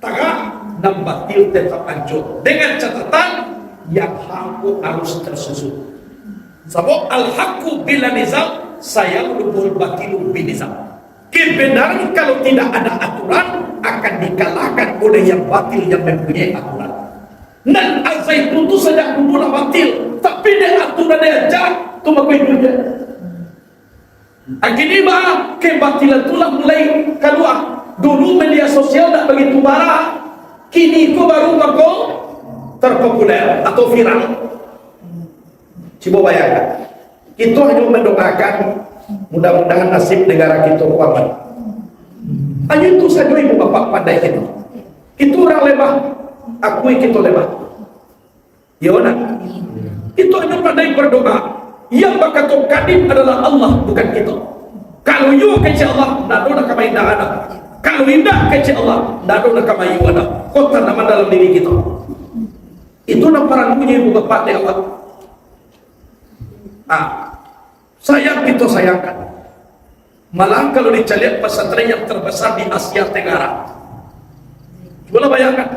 tagak dan batil tetap hancur. Dengan catatan yang hak harus tersusun. Sebab al-haqqu bila nizam, sayalubul batilu binizam. Kebenaran kalau tidak ada aturan akan dikalahkan oleh yang batil yang mempunyai aturan. Dan al-zaitun itu sejak dulu batil, tapi dia aturan dia jahat, itu makai dunia. Akhirnya bah kebatilan itulah mulai keluar. Dulu media sosial tak begitu marah, kini itu baru makai terpopuler atau viral. Coba bayangkan, kita hanya mendoakan mudah-mudahan nasib negara kita kuat. Hanya itu saja ibu bapak pandai kita. Itu orang lemah, akui kita lemah. Ya nak, itu hanya pandai berdoa. Yang berkata kadim adalah Allah, bukan kita. Kalau you kecil Allah, nak ada kamai dah. Kalau indah kecil Allah, nak ada kamai you ada. Kota nama dalam diri kita. Itu nak perannya ibu bapak di awal. Sayang kita sayangkan. Malah kalau dicari pesantren yang terbesar di Asia Tenggara. Coba bayangkan.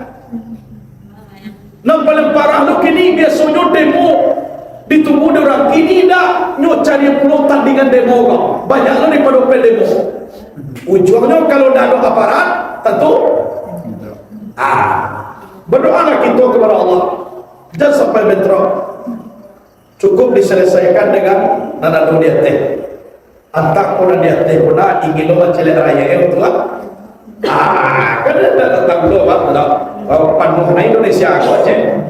Yang paling parah lo kini biasanya demo ditunggu orang kini dah nyo cari pelotan dengan demo kau. Banyak lo daripada demo. Ujungnya kalau dah ada aparat tentu berdoalah kita kepada Allah. Jangan sampai bentrok. Cukup diselesaikan dengan nada dia teh. Antak pun dia teh pun ingin lo mencari raya itu kan ada tentang lo panuh Indonesia aku aja.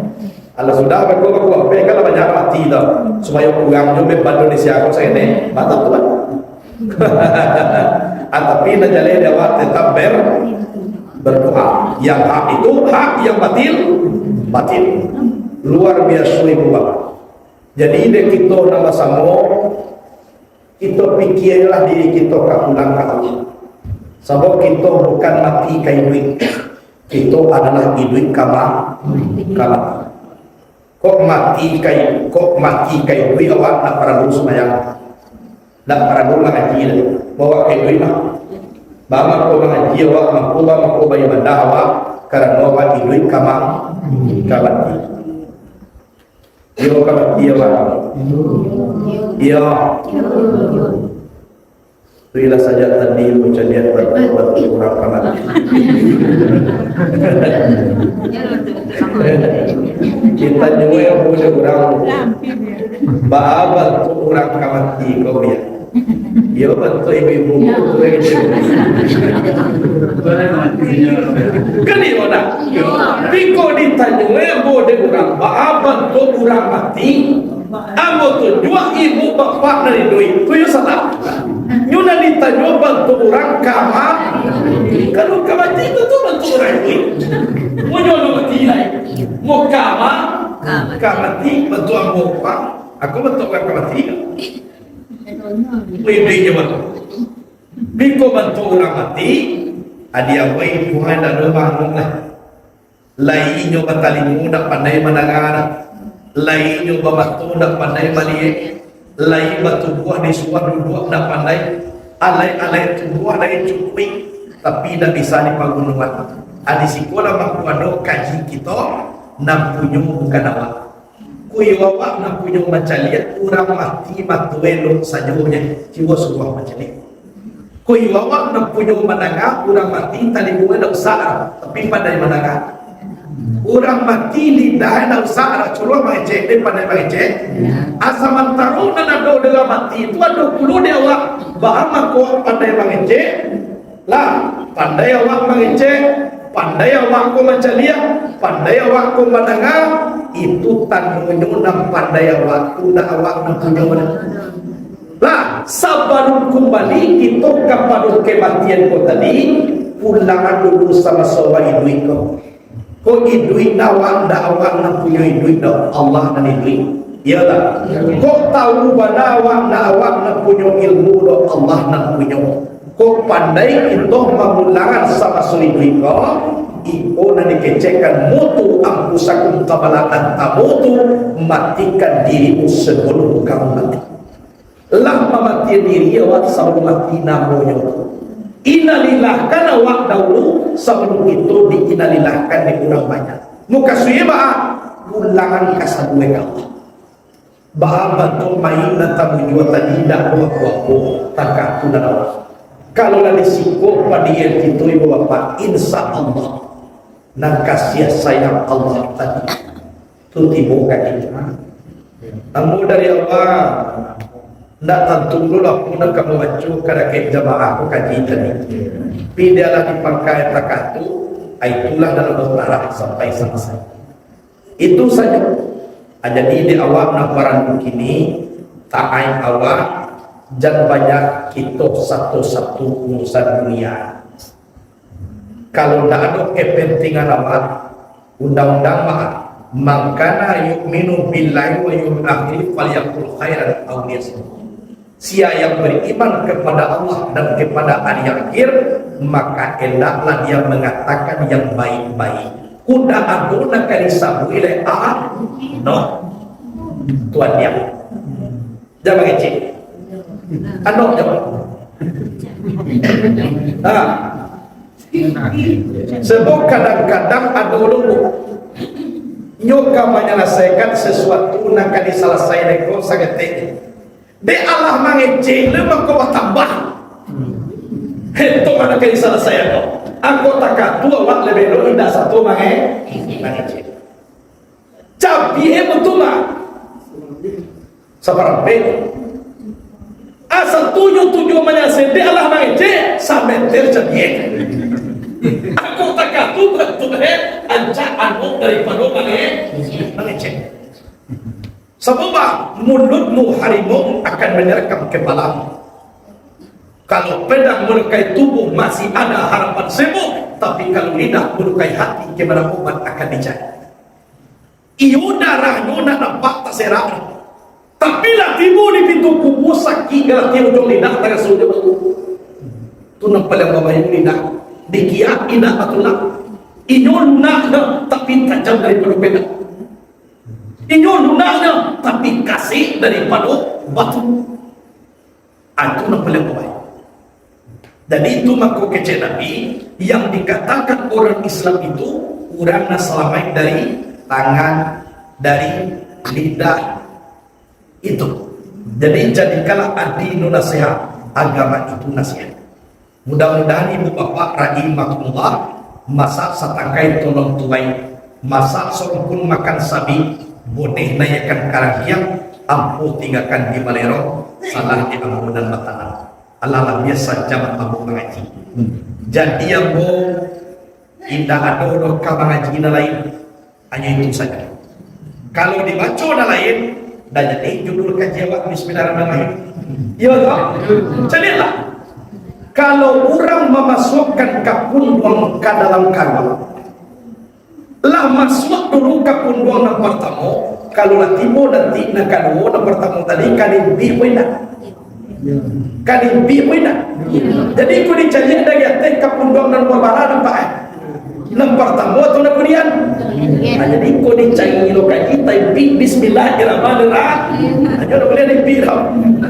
Kalau sudah aku apa kalau banyak mati dah supaya kurang juga Indonesia aku saya ni batal tuan. Tapi najale dia tetap berdoa. Yang hak itu hak, yang batil batil. Luar biasa ibu bapak. Jadi ide kita nama sama kita fikirlah diri kita pulang ke Allah. Sebab kita bukan mati kai duit. Kita adalah hidup kama. Kok mati kai duit awak nak para dulu semayang. Nak para dulu mengaji bawa kai duit mah. Bawa ko mengaji awak mampu bayi benda awak karena awak hidup kama. Yo kamati awak. Iya. Bila saja tadi macam dia berbuat kurang panat. Kita juga yang punya orang bahabat tu orang kamati kau ya. Dia bantu ibu-ibu tu yang kan ni mana? Biko ditanya yang boleh orang bahabat tu orang mati. Amo tu dua ibu bapak dari duit. Tu yang salah. Nyuna ditanya bantu orang kamar. Kalau kamar itu tu bantu orang duit. Mau nyolo mati lagi. Mau kamar mati bantu ambo pak. Aku bantu orang kamar mati. Lebih bantu. Biko bantu orang mati. Adia wei Tuhan dah bangun lah. Lainnya batalimu dah pandai mendengar. Lainnya batu dah pandai balik. Lain batu buah di suar duduk dah pandai. Alai tu buah lain cukup. Tapi dah bisa di pagunungan. Adi sekolah mampu ada kaji kita. Nak punya bukan awak. Kui awak nak punya macam lihat orang mati batu elok sajanya. Jiwa sebuah macam ni. Kui awak nak punya menangah orang mati tali bunga dah usah. Tapi pandai menangah. Orang mati lidah nak usah curah mengecek dia pandai mengecek. Asaman taruh nak ada dengan mati itu ada puluh dia awak bahama kau pandai mengecek lah, pandai awak mengecek, pandai awak kau macam lihat, pandai awak kau mendengar, itu tandungnya nak pandai awak tu nak awak nak punya mana lah. Sabarun kembali kita kepada kematian kau tadi, pulang dulu sama sobat ibu kau. Ko duit nawak dak awak nak punya duit dak Allah dan duit. Ya tak? Ko tahu banawak dak awak nak punya ilmu dak Allah nak punya. Ko pandai itu mengulangan sama suri duit ko. Iko nak dikecekan mutu ampusakum kabalatan tamutu, matikan dirimu sebelum kamu mati. Lah mati diri awak sebelum mati namanya. Inalilahkan awak dahulu sebelum itu diinalilahkan di kurang banyak. Muka suye ba ulangan kasadue kau. Ba bantu main dan tamu jua tadi dak buat takatu dan awak. Kalau lah disiko pada itu ibu bapa, insya Allah nang kasih sayang Allah tadi tu tiba kaki. Amu dari Allah. Nak tentu dulu lah pun kamu baca kada ke jamaah aku kaji tadi. Pidalah dipakai takatu, itulah dalam utara sampai selesai. Itu saja. Jadi di awak nak barang begini, ta'ain awak jangan banyak kita satu-satu urusan dunia. Kalau tidak ada kepentingan awak, undang-undang maaf. Makana yu'minu billahi wa yawmil akhir falyaqul khairan aw liyasmut. Siapa yang beriman kepada Allah dan kepada hari akhir, maka hendaklah dia mengatakan yang baik-baik. Kuda aduna kalisabu ilai no tuan dia jangan kecil jawab sebab kadang-kadang ada ulung nyoka menyelesaikan sesuatu nak diselesaikan kau sangat tinggi. De Allah mengecil lemah kau tambah. Itu mana kali selesai kau. Aku tak dua wak lebih dulu tidak satu mengecil. Tapi betul lah. Sabar bed. Asal tujuh menyelesai de Allah mengecil sampai terjadi. Aku tak tu betul ancak anu daripada mengecil. Sebab mulutmu harimau akan menyerkam kepalamu. Kalau pedang melukai tubuh masih ada harapan sembuh, tapi kalau lidah melukai hati kemana umat akan dicari. Iyo darahnya nak nampak tak serak. Tapi lah tibu di pintu kubur sakit kalau tibu ujung lidah tak sudah betul. Tu nampak yang bawa lidah. Dikiat lidah batulah. Iyo lunak tapi tajam daripada pedang. Inyo lunaknya tapi kasih daripada batu. Itu nak paling baik. Dan itu makhluk kecil Nabi yang dikatakan orang Islam itu orang selamat dari tangan, dari lidah itu. Jadi jadikanlah adinu nasihat, agama itu nasihat. Mudah-mudahan ibu bapak rahimahullah masak satangkai tolong tuai, masak sorpun makan sabi. Boleh naikkan karagiang, ampuh tinggalkan di malero, salah di ampunan matanan. Allah biasa jaman ampuh mengaji. Jadi yang mau indah ada orang mengaji na lain, hanya itu saja. Kalau dibaca na lain, dah jadi judul kajian Bismillahirrahmanirrahim. Ya tak? Jadilah. Kalau orang memasukkan kapundong ke dalam kandang, lah masuk dulu ke punduang yang pertama. Kalau lah tiba nanti nak kedua yang pertama tadi kadin bi pun jadi aku dicari ada yang ke punduang yang berbara nampak yang pertama tu nak kemudian jadi aku dicari lo kaji tapi Bismillahirrahmanirrahim hanya nak kemudian bi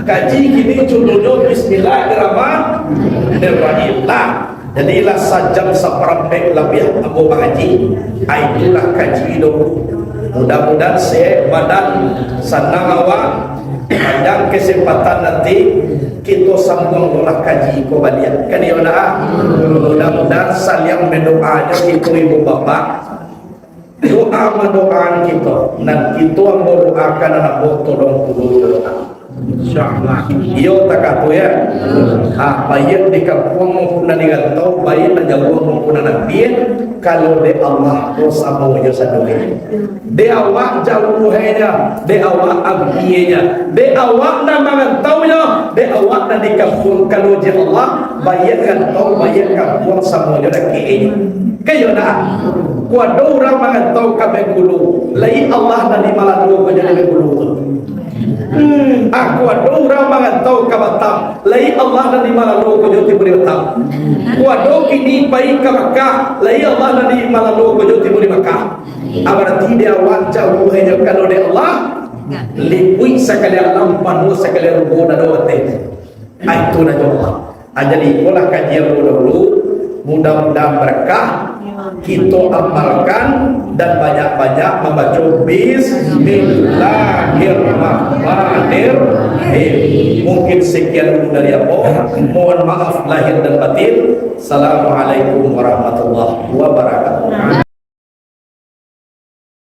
kaji kini contohnya Bismillahirrahmanirrahim lah. Jadilah sajam seperempat lebih Abu Haji. Itulah kaji dulu. Mudah-mudahan saya badan senang awak. Panjang kesempatan nanti kita sambung olah kaji kembali. Kan ya mudah-mudahan saling mendoanya itu ibu bapak. Doa mendoakan kita. Dan kita mendoakan anak buah tolong dulu doa. insyaallah iyo takatu ya bayat di kampung maupun di gantau bayat na jauh maupun na bien kalau de Allah to sama yo sadoe de awak jauh hanya de awak abdienya de awak na mangantau yo de awak na di kampung kalau je Allah bayat gantau bayat kampung sama yo na kienya kayo na kuado orang mangantau ka Bengkulu lain Allah na di Malado ka jadi Bengkulu aku ada orang mengantau ke Batam lain Allah dan di Malalo ko joti beri Batam kuado kini pai ke Makkah lain Allah dan di Malalo ko joti beri Makkah berarti dia wajah hanya kalau dia Allah lipui sekali alam panu sekali rugo dan dote itu na Allah jadi pola kajian dulu mudah-mudahan berkah kita amalkan dan banyak-banyak membaca Bismillahirrahmanirrahim. Mungkin sekian dulu dari aku. Mohon maaf lahir dan batin. Assalamualaikum warahmatullahi wabarakatuh.